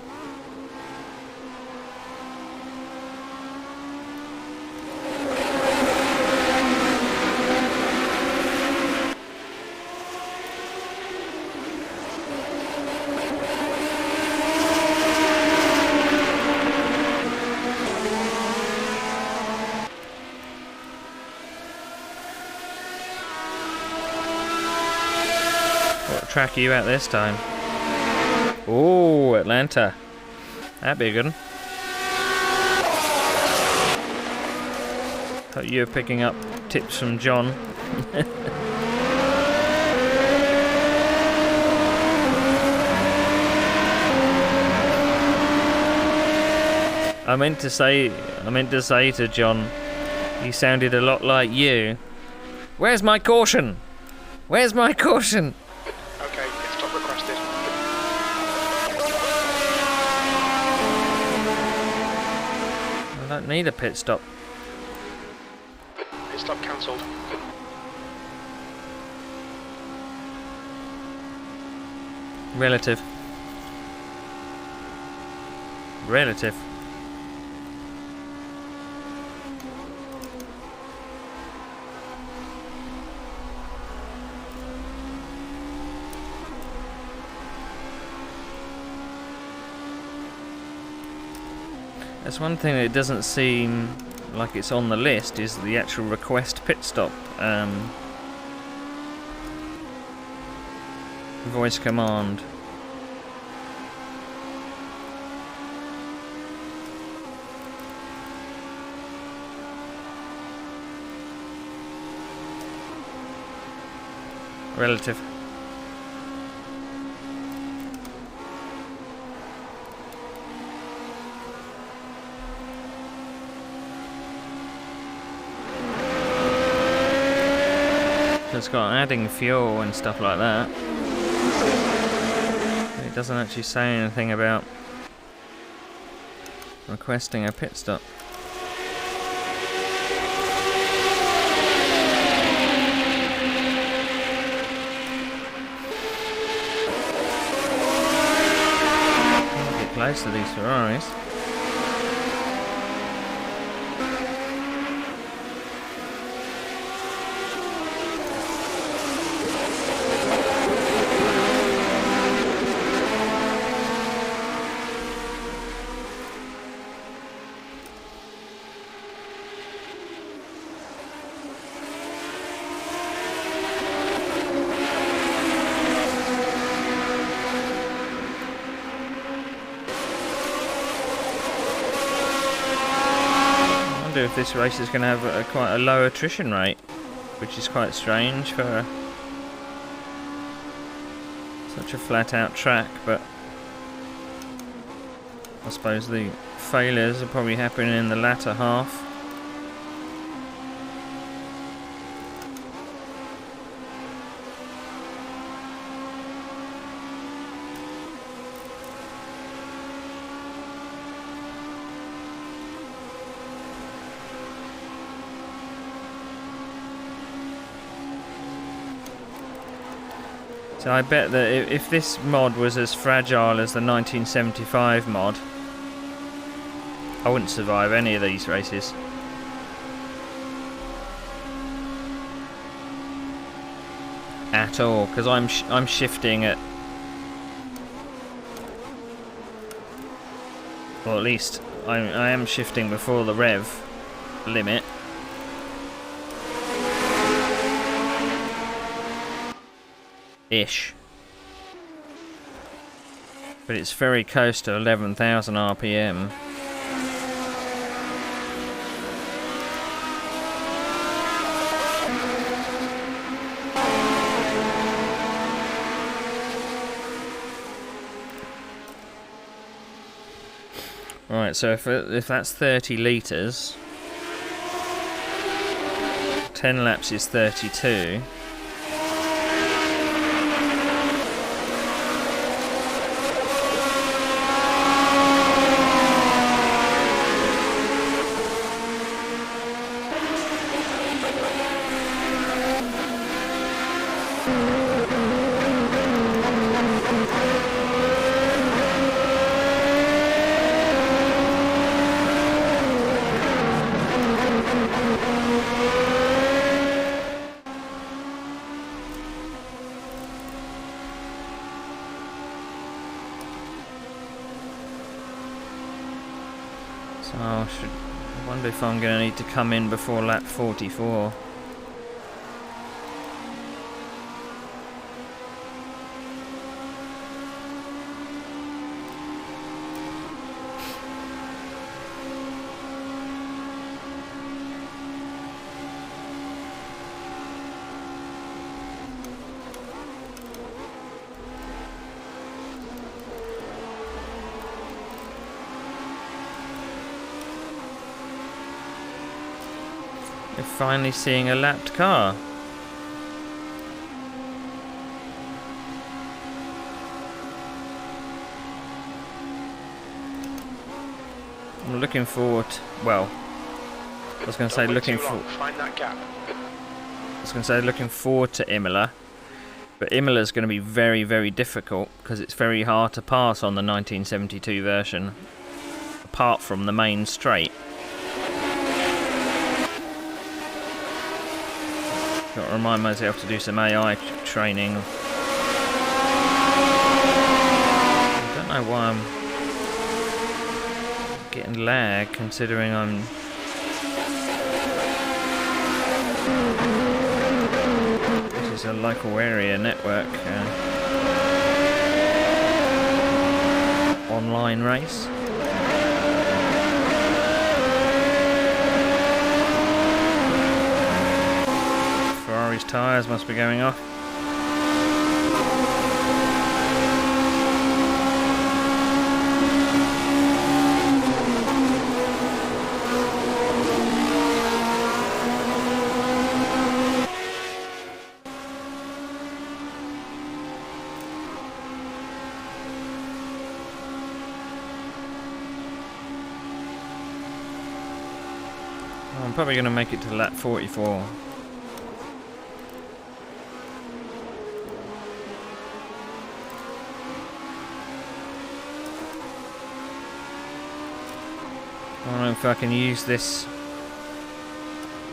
What track are you at this time? Oh, Atlanta. That'd be a good one. Thought you were picking up tips from John. I meant to say to John, he sounded a lot like you. Where's my caution? Where's my caution? Okay, pit stop requested. I don't need a pit stop. Pit stop cancelled. Relative. Relative. That's one thing that doesn't seem like it's on the list, is the actual request pit stop voice command. Relative. It's got adding fuel and stuff like that. It doesn't actually say anything about requesting a pit stop. Get close to these Ferraris. I wonder if this race is going to have quite a low attrition rate, which is quite strange for such a flat out track, but I suppose the failures are probably happening in the latter half. So I bet that if this mod was as fragile as the 1975 mod, I wouldn't survive any of these races. At all, because I'm shifting at, or at least I am shifting before the rev limit. Ish. But it's very close to 11,000 RPM. Right, so if that's 30 litres, 10 laps is 32. So I wonder if I'm going to need to come in before lap 44. You're finally seeing a lapped car. I'm looking forward. Well, I was going to say looking forward. Find that gap. I was going to say looking forward to Imola, but Imola is going to be very, very difficult because it's very hard to pass on the 1972 version, apart from the main straight. Got to remind myself to do some AI training. I don't know why I'm getting lag, considering I'm... This is a local area network online race. Ferrari's tyres must be going off. I'm probably going to make it to lap 44. I don't know if I can use this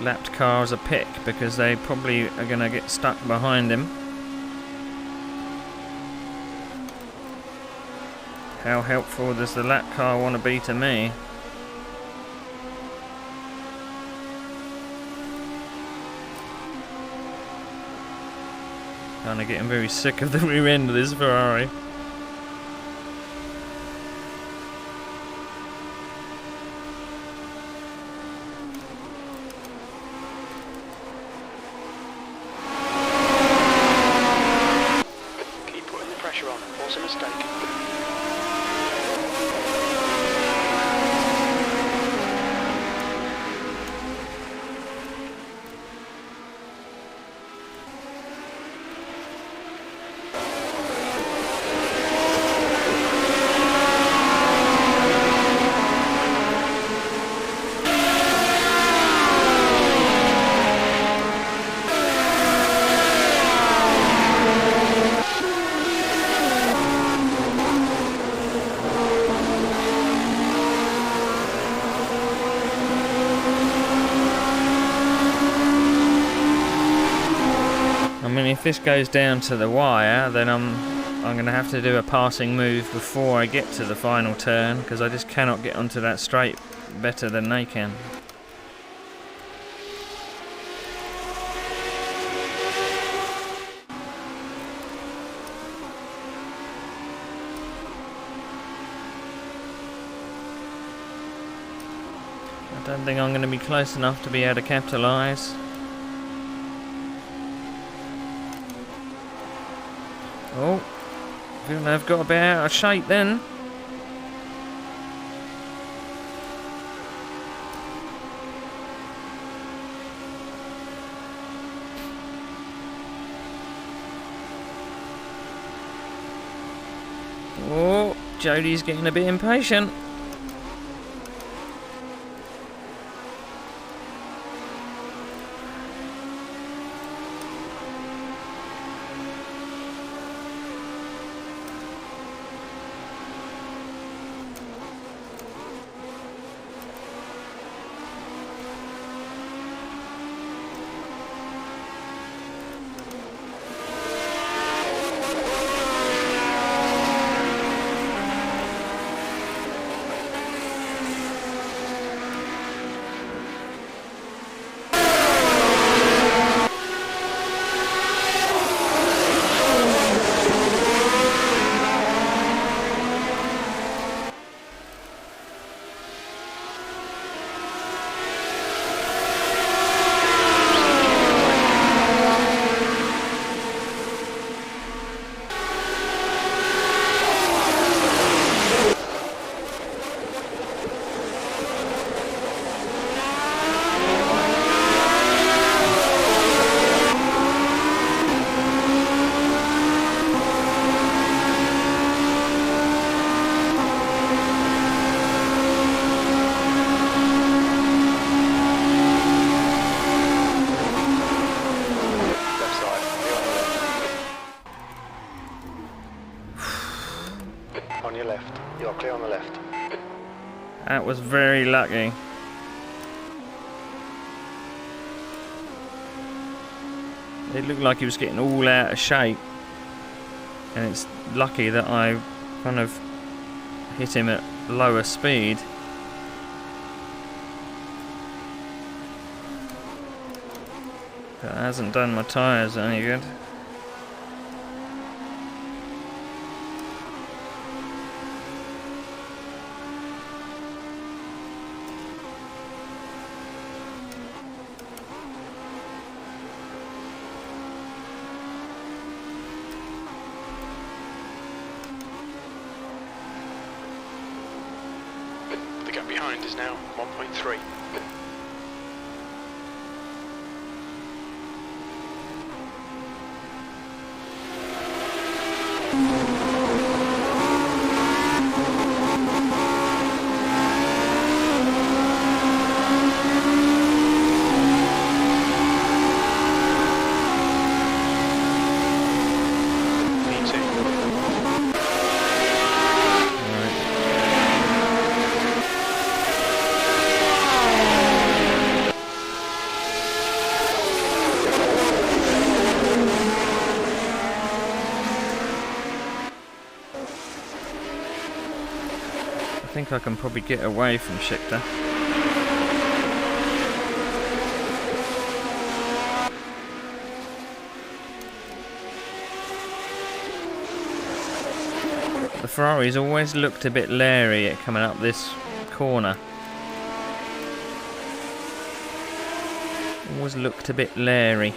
lapped car as a pick, because they probably are going to get stuck behind him. How helpful does the lap car want to be to me? Kind of getting very sick of the rear end of this Ferrari. Keep putting the pressure on. Force a mistake. I mean, if this goes down to the wire, then I'm going to have to do a passing move before I get to the final turn, because I just cannot get onto that straight better than they can. I don't think I'm going to be close enough to be able to capitalise. Oh, I feel they've got a bit out of shape then. Oh, Jodie's getting a bit impatient. On your left. You're clear on the left. That was very lucky. It looked like he was getting all out of shape. And it's lucky that I kind of hit him at lower speed. That hasn't done my tyres any good. The gap behind is now 1.3. I think I can probably get away from Schicter. The Ferraris always looked a bit leery at coming up this corner. Always looked a bit leery.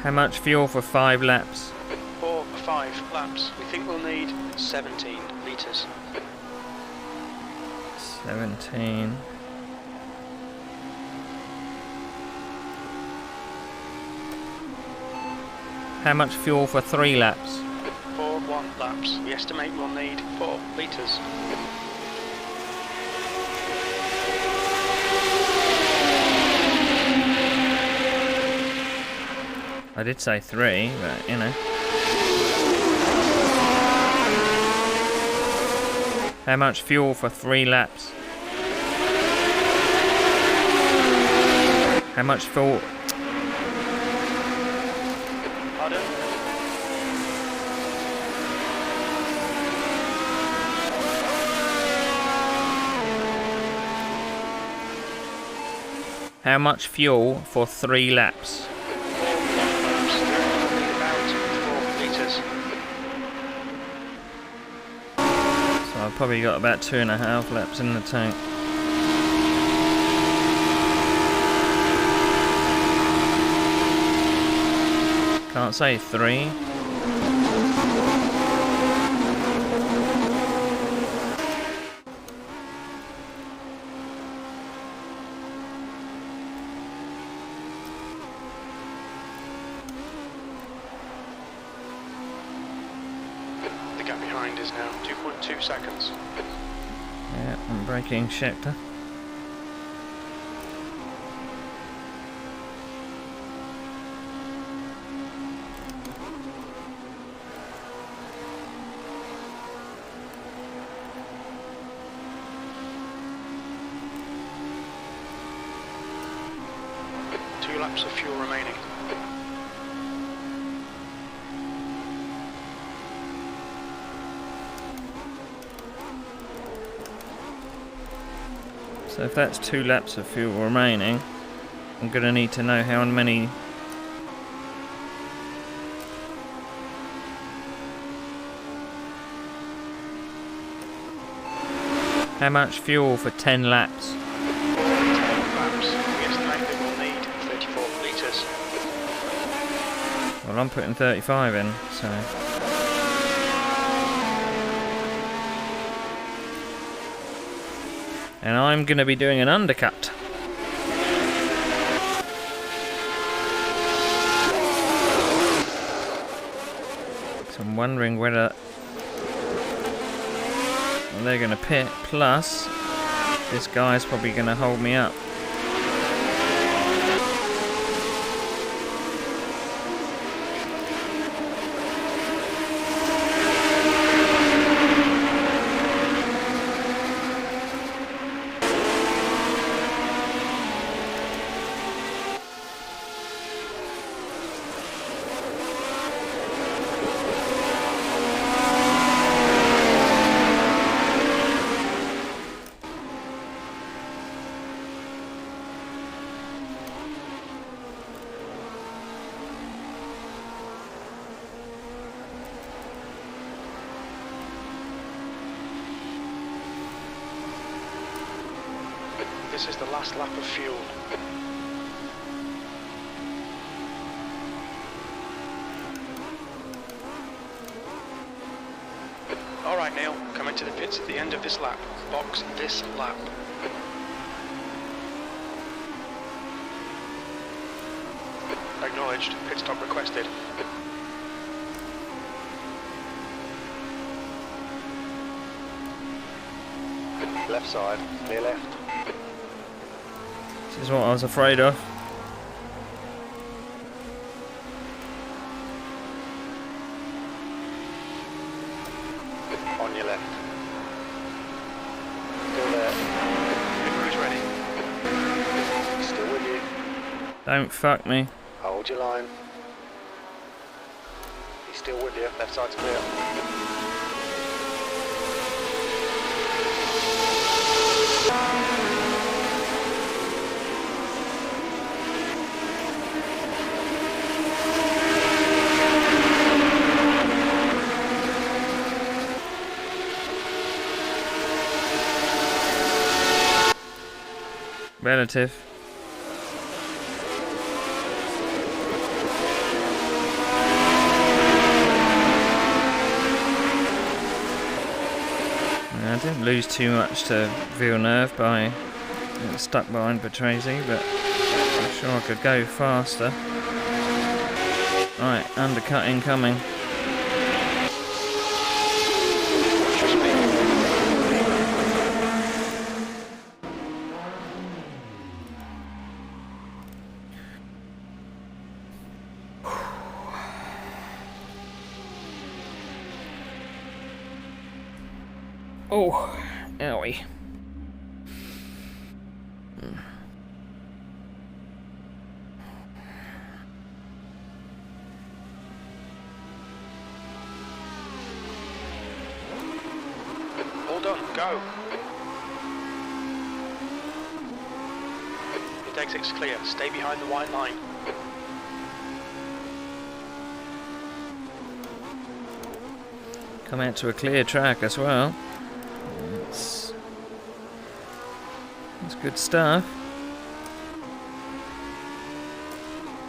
How much fuel for 5 laps? For 5 laps, we think we'll need 17 litres. 17. How much fuel for 3 laps? For 1 laps, we estimate we'll need 4 litres. I did say 3, but you know. How much fuel for 3 laps? How much fuel? Pardon? How much fuel for 3 laps? 4 laps. We'll need about 4 litres. So I've probably got about 2.5 laps in the tank. Can't say 3. The gap behind is now 2.2 seconds. Yeah, I'm braking Schecter. Two laps of fuel remaining. So if that's 2 laps of fuel remaining, I'm going to need to know how many... How much fuel for 10 laps? 10 laps. We estimate that we'll need 34 litres. Well, I'm putting 35 in, so... And I'm going to be doing an undercut. So I'm wondering whether they're going to pit, plus this guy's probably going to hold me up. This is the last lap of fuel. Alright Neil, come into the pits at the end of this lap. Box this lap. Acknowledged. Pit stop requested. Left side, clear left. This is what I was afraid of. On your left. Still there. Pit crew's ready. Still with you. Don't fuck me. Hold your line. He's still with you. Left side's clear. Relative. I didn't lose too much to Villeneuve by getting stuck behind Patrese, but I'm sure I could go faster. Right, undercut incoming. Oh, owie. All done, go. You're exit's clear. Stay behind the white line. Come out to a clear track as well. That's good stuff.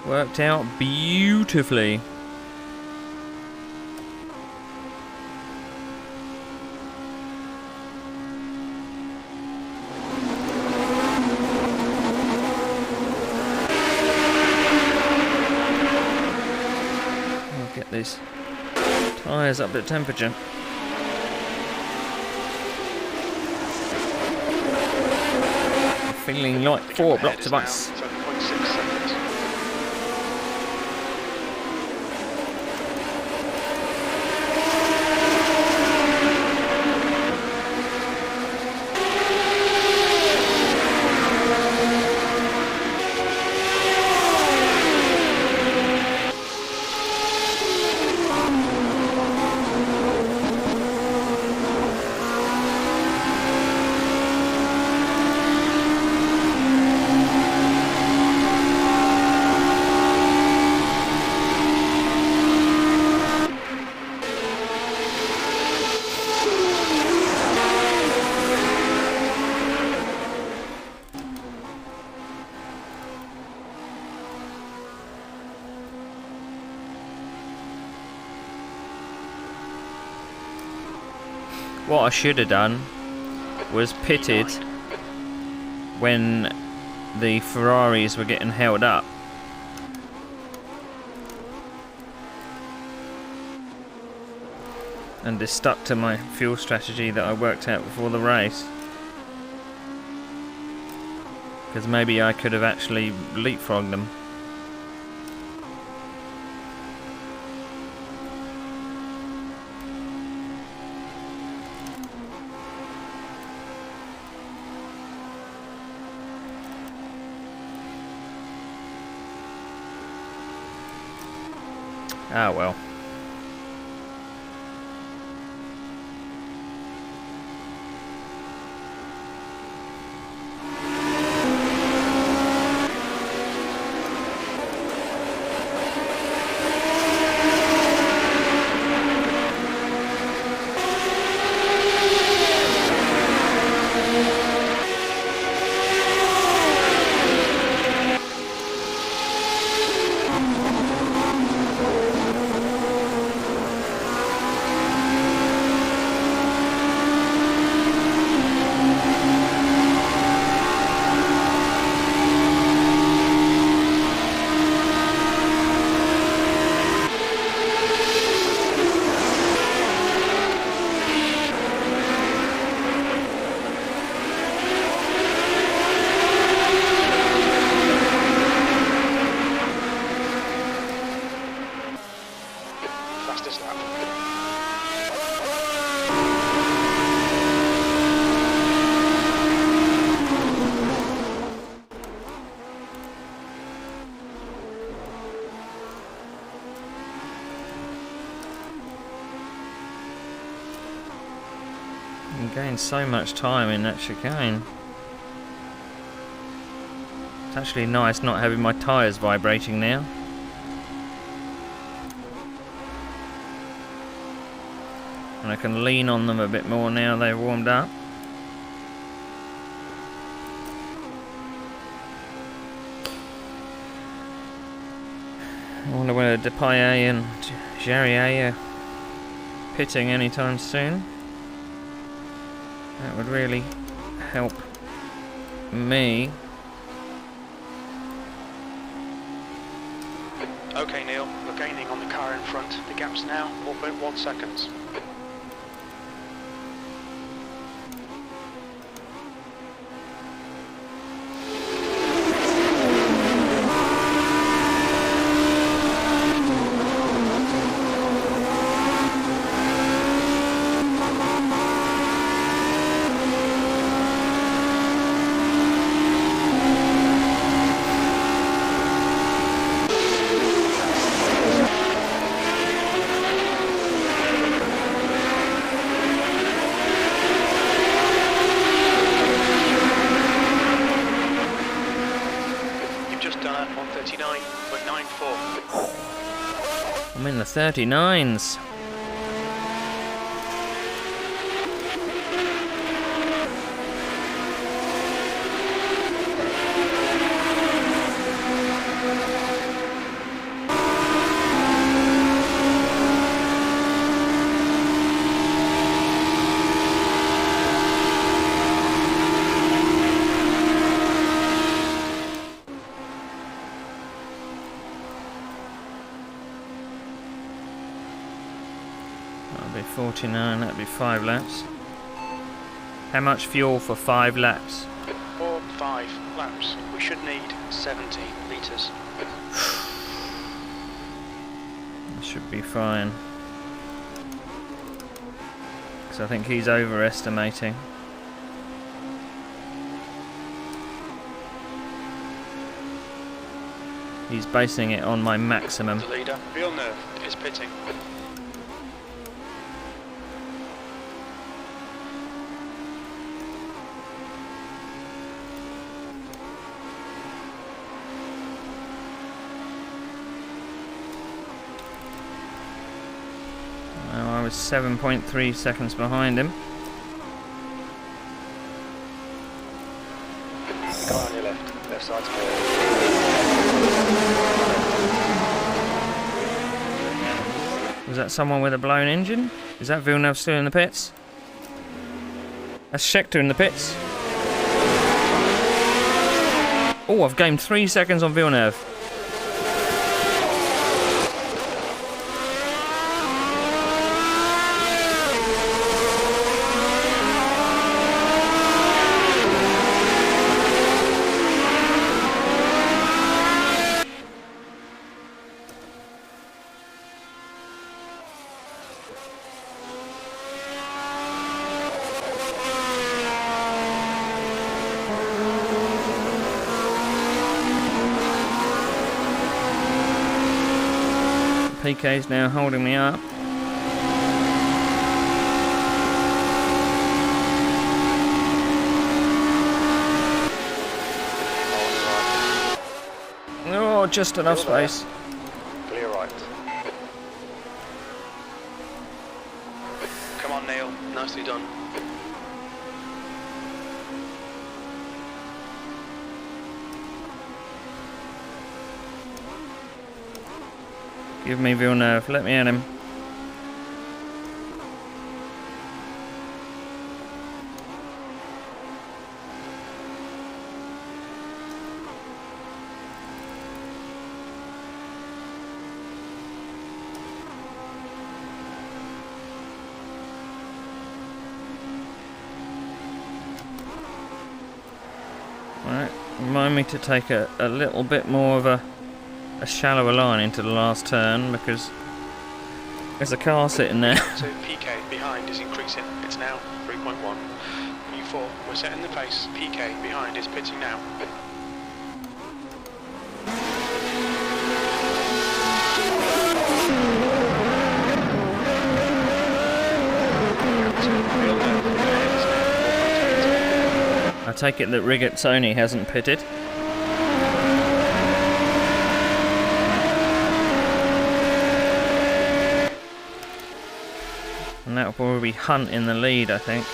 Worked out beautifully. I'll get these tyres up to temperature. Feeling like 4 blocks of ice. 7.6 seconds. What I should have done was pitted when the Ferraris were getting held up. And just stuck to my fuel strategy that I worked out before the race. Because maybe I could have actually leapfrogged them. Ah well. Fastest lap. You gain so much time in that chicane. It's actually nice not having my tyres vibrating now. And I can lean on them a bit more now they've warmed up. I wonder whether Depailler and Jarier are pitting anytime soon. That would really help me. Okay, Neil, we're gaining on the car in front. The gap's now 4.1 seconds. 1.94. I'm in the 39s. That'll be 49, that'll be 5 laps. How much fuel for 5 laps? For 5 laps, we should need 70 litres. That should be fine. Because I think he's overestimating. He's basing it on my maximum. The leader, Villeneuve, is pitting. Well, I was 7.3 seconds behind him. Go on your left. Left side's clear. Was that someone with a blown engine? Is that Villeneuve still in the pits? That's Scheckter in the pits. Oh, I've gained 3 seconds on Villeneuve. PK's now holding me up. Oh, just enough space. Clear right. Come on, Neil. Nicely done. Give me Villeneuve, let me at him. Right, remind me to take a little bit more of a shallower line into the last turn because there's a car sitting there. So PK behind is increasing. It's now 3.1. U4, we're setting the pace. PK behind is pitting now. I take it that Rigazzoni hasn't pitted. And that'll probably be Hunt in the lead, I think.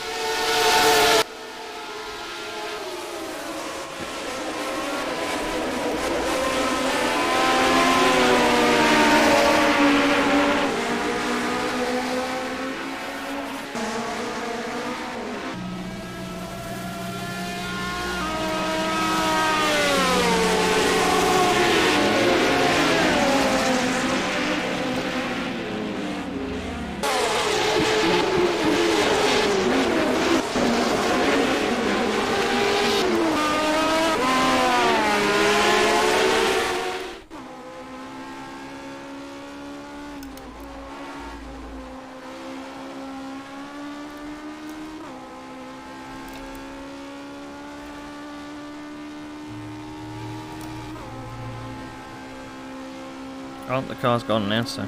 Oh, the car's gone now, so.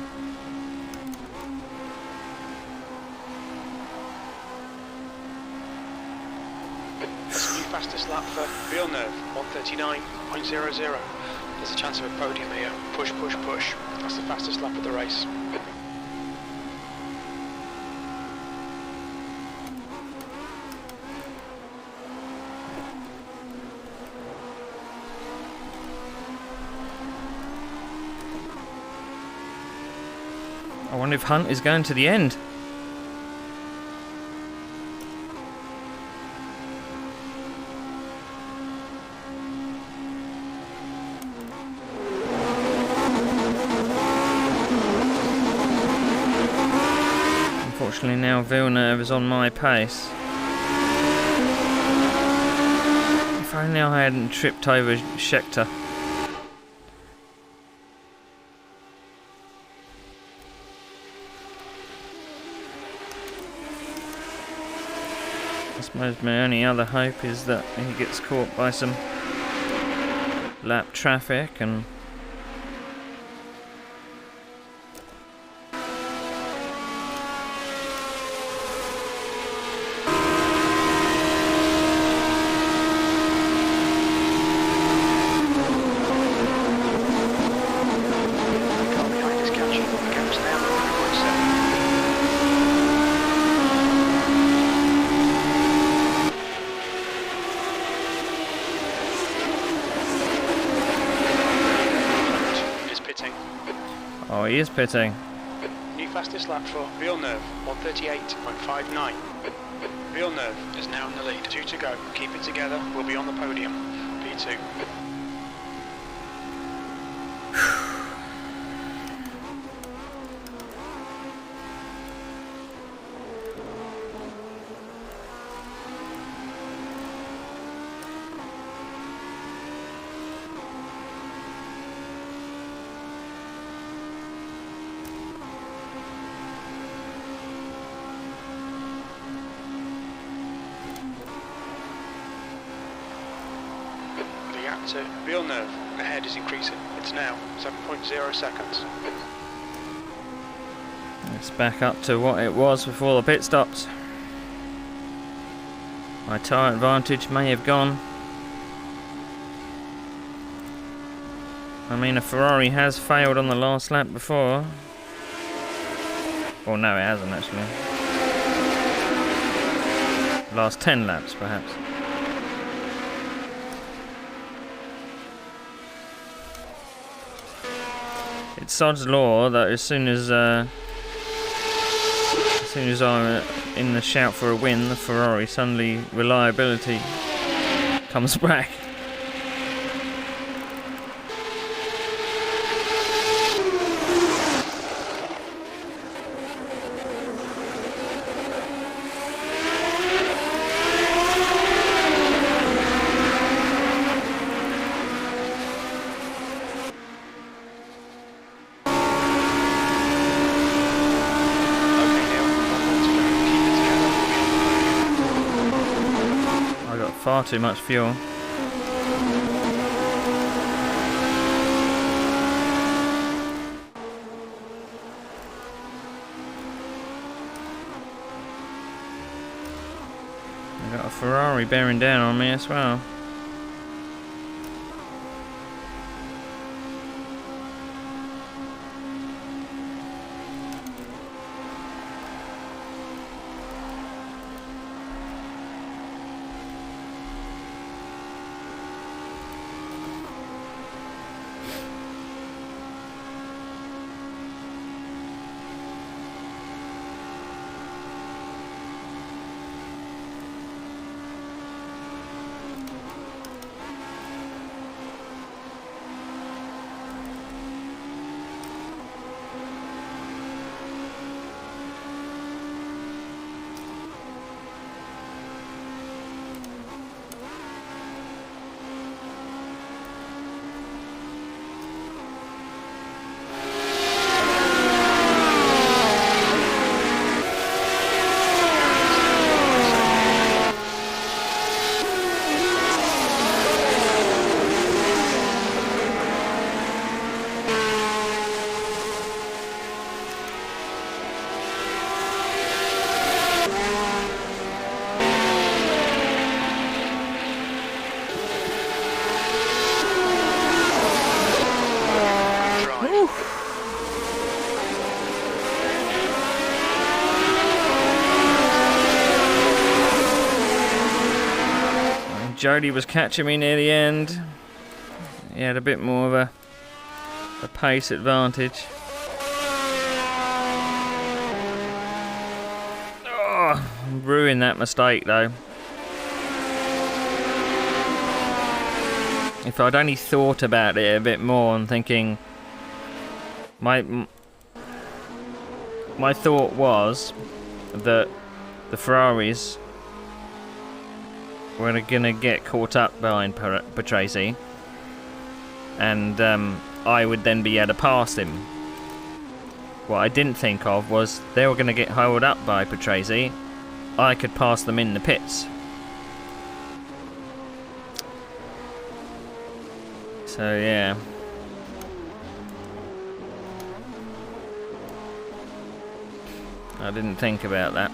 That's the new fastest lap for Villeneuve, 1:39.00. There's a chance of a podium here. Push, push, push. That's the fastest lap of the race. I wonder if Hunt is going to the end. Unfortunately now Villeneuve is on my pace. If only I hadn't tripped over Scheckter. I suppose my only other hope is that he gets caught by some lap traffic and oh, he is pitting. New fastest lap for Villeneuve, 1:38.59. Villeneuve is now in the lead. 2 to go. Keep it together. We'll be on the podium. P2. To Villeneuve, ahead is increasing. It's now 7.0 seconds. It's back up to what it was before the pit stops. My tyre advantage may have gone. I mean, a Ferrari has failed on the last lap before. Well, no, it hasn't actually. Last 10 laps, perhaps. It's sod's law that as soon as I'm in the shout for a win, the Ferrari suddenly reliability comes back. Far too much fuel. I've got a Ferrari bearing down on me as well. Whew. Jody was catching me near the end. He had a bit more of a pace advantage. Oh, ruined that mistake though. If I'd only thought about it a bit more and thinking, my thought was that the Ferraris were gonna get caught up behind Patrese, and I would then be able to pass him. What I didn't think of was they were gonna get held up by Patrese. I could pass them in the pits. So yeah. I didn't think about that.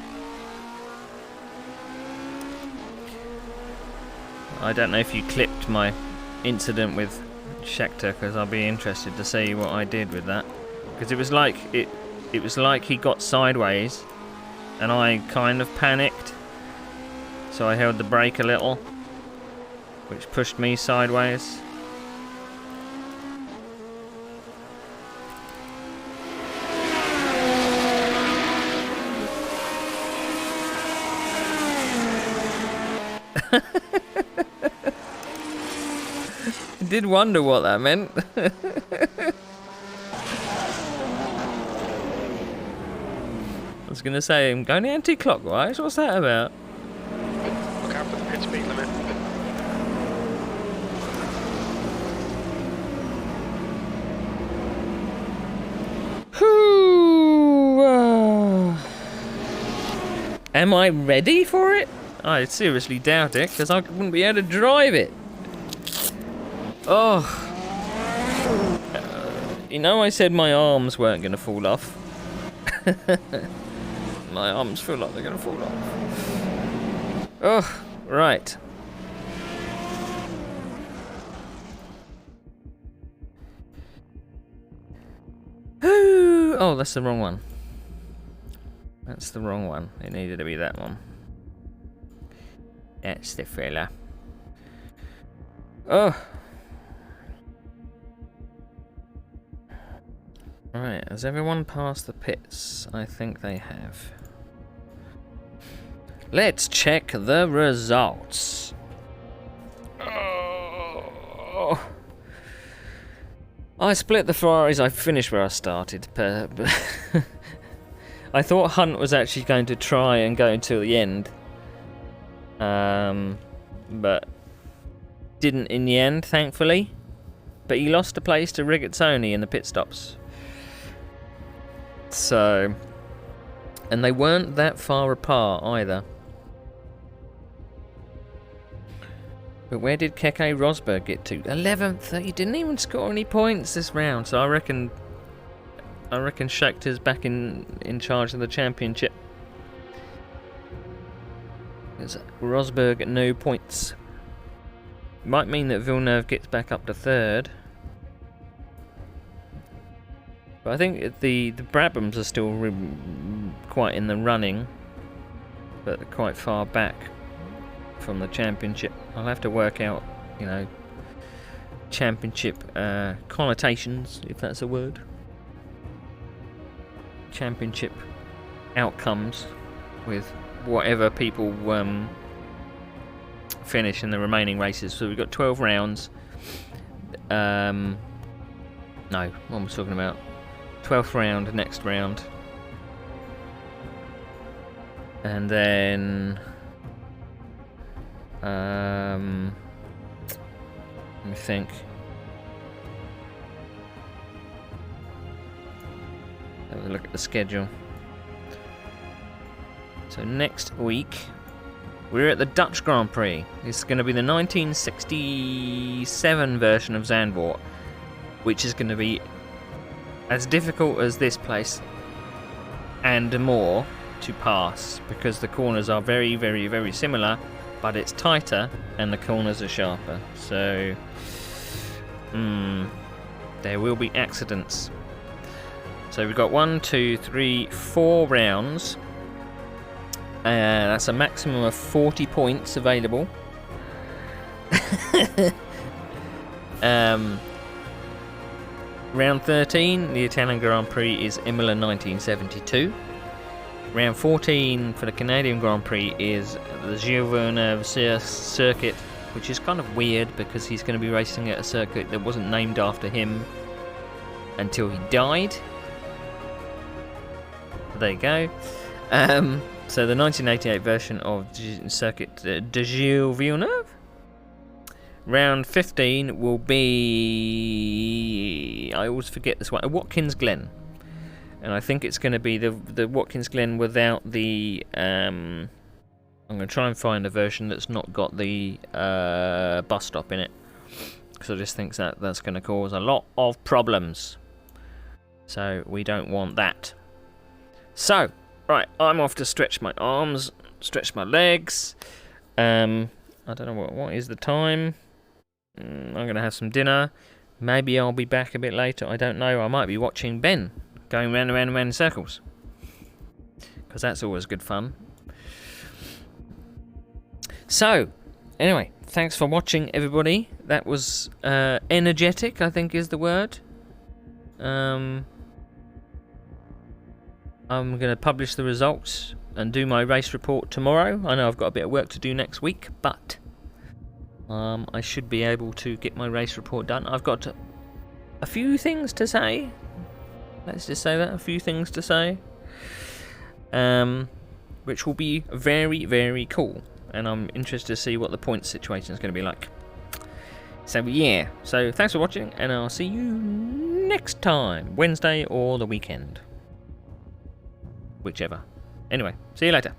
I don't know if you clipped my incident with Scheckter, because I'll be interested to see what I did with that. Because it was like he got sideways, and I kind of panicked, so I held the brake a little, which pushed me sideways. I did wonder what that meant. I was going to say, I'm going anti-clockwise. What's that about? Look out for the pit speed limit. Am I ready for it? I seriously doubt it, because I wouldn't be able to drive it. Oh. You know I said my arms weren't going to fall off. My arms feel like they're going to fall off. Oh, right. Oh, that's the wrong one. That's the wrong one. It needed to be that one. That's the fella. Oh. Right, has everyone passed the pits? I think they have. Let's check the results. Oh. I split the Ferraris. I finished where I started. I thought Hunt was actually going to try and go until the end. But didn't in the end, thankfully. But he lost a place to Rigazzoni in the pit stops. So, and they weren't that far apart either. But where did Keke Rosberg get to? 11th. He didn't even score any points this round. So I reckon Schechter's back in charge of the championship. It's Rosberg at no points. Might mean that Villeneuve gets back up to 3rd. But I think the Brabhams are still quite in the running, but they're quite far back from the championship. I'll have to work out, you know, championship connotations, if that's a word. Championship outcomes with whatever people finish in the remaining races. So we've got 12 rounds. No, what am I talking about? 12th round, next round. And then let me think. Have a look at the schedule. So next week we're at the Dutch Grand Prix. It's going to be the 1967 version of Zandvoort, which is going to be as difficult as this place and more to pass, because the corners are very, very, very similar, but it's tighter and the corners are sharper. So there will be accidents So we've got 1, 2, 3, 4 rounds. That's a maximum of 40 points available. Round 13, the Italian Grand Prix is Imola 1972. Round 14 for the Canadian Grand Prix is the Gilles Villeneuve circuit, which is kind of weird because he's going to be racing at a circuit that wasn't named after him until he died. So there you go. So the 1988 version of circuit de Gilles Villeneuve. Round 15 will be... I always forget this one. Watkins Glen. And I think it's going to be the Watkins Glen without the... I'm going to try and find a version that's not got the bus stop in it. Because I just think that's going to cause a lot of problems. So we don't want that. So, right, I'm off to stretch my arms, stretch my legs. I don't know what is the time. I'm going to have some dinner. Maybe I'll be back a bit later. I don't know. I might be watching Ben going round and round and round in circles. Because that's always good fun. So, anyway, thanks for watching, everybody. That was energetic, I think is the word. I'm going to publish the results and do my race report tomorrow. I know I've got a bit of work to do next week, but I should be able to get my race report done. I've got a few things to say. Let's just say that, a few things to say. Which will be very, very cool. And I'm interested to see what the points situation is going to be like. So yeah, so thanks for watching, and I'll see you next time, Wednesday or the weekend. Whichever. Anyway, see you later.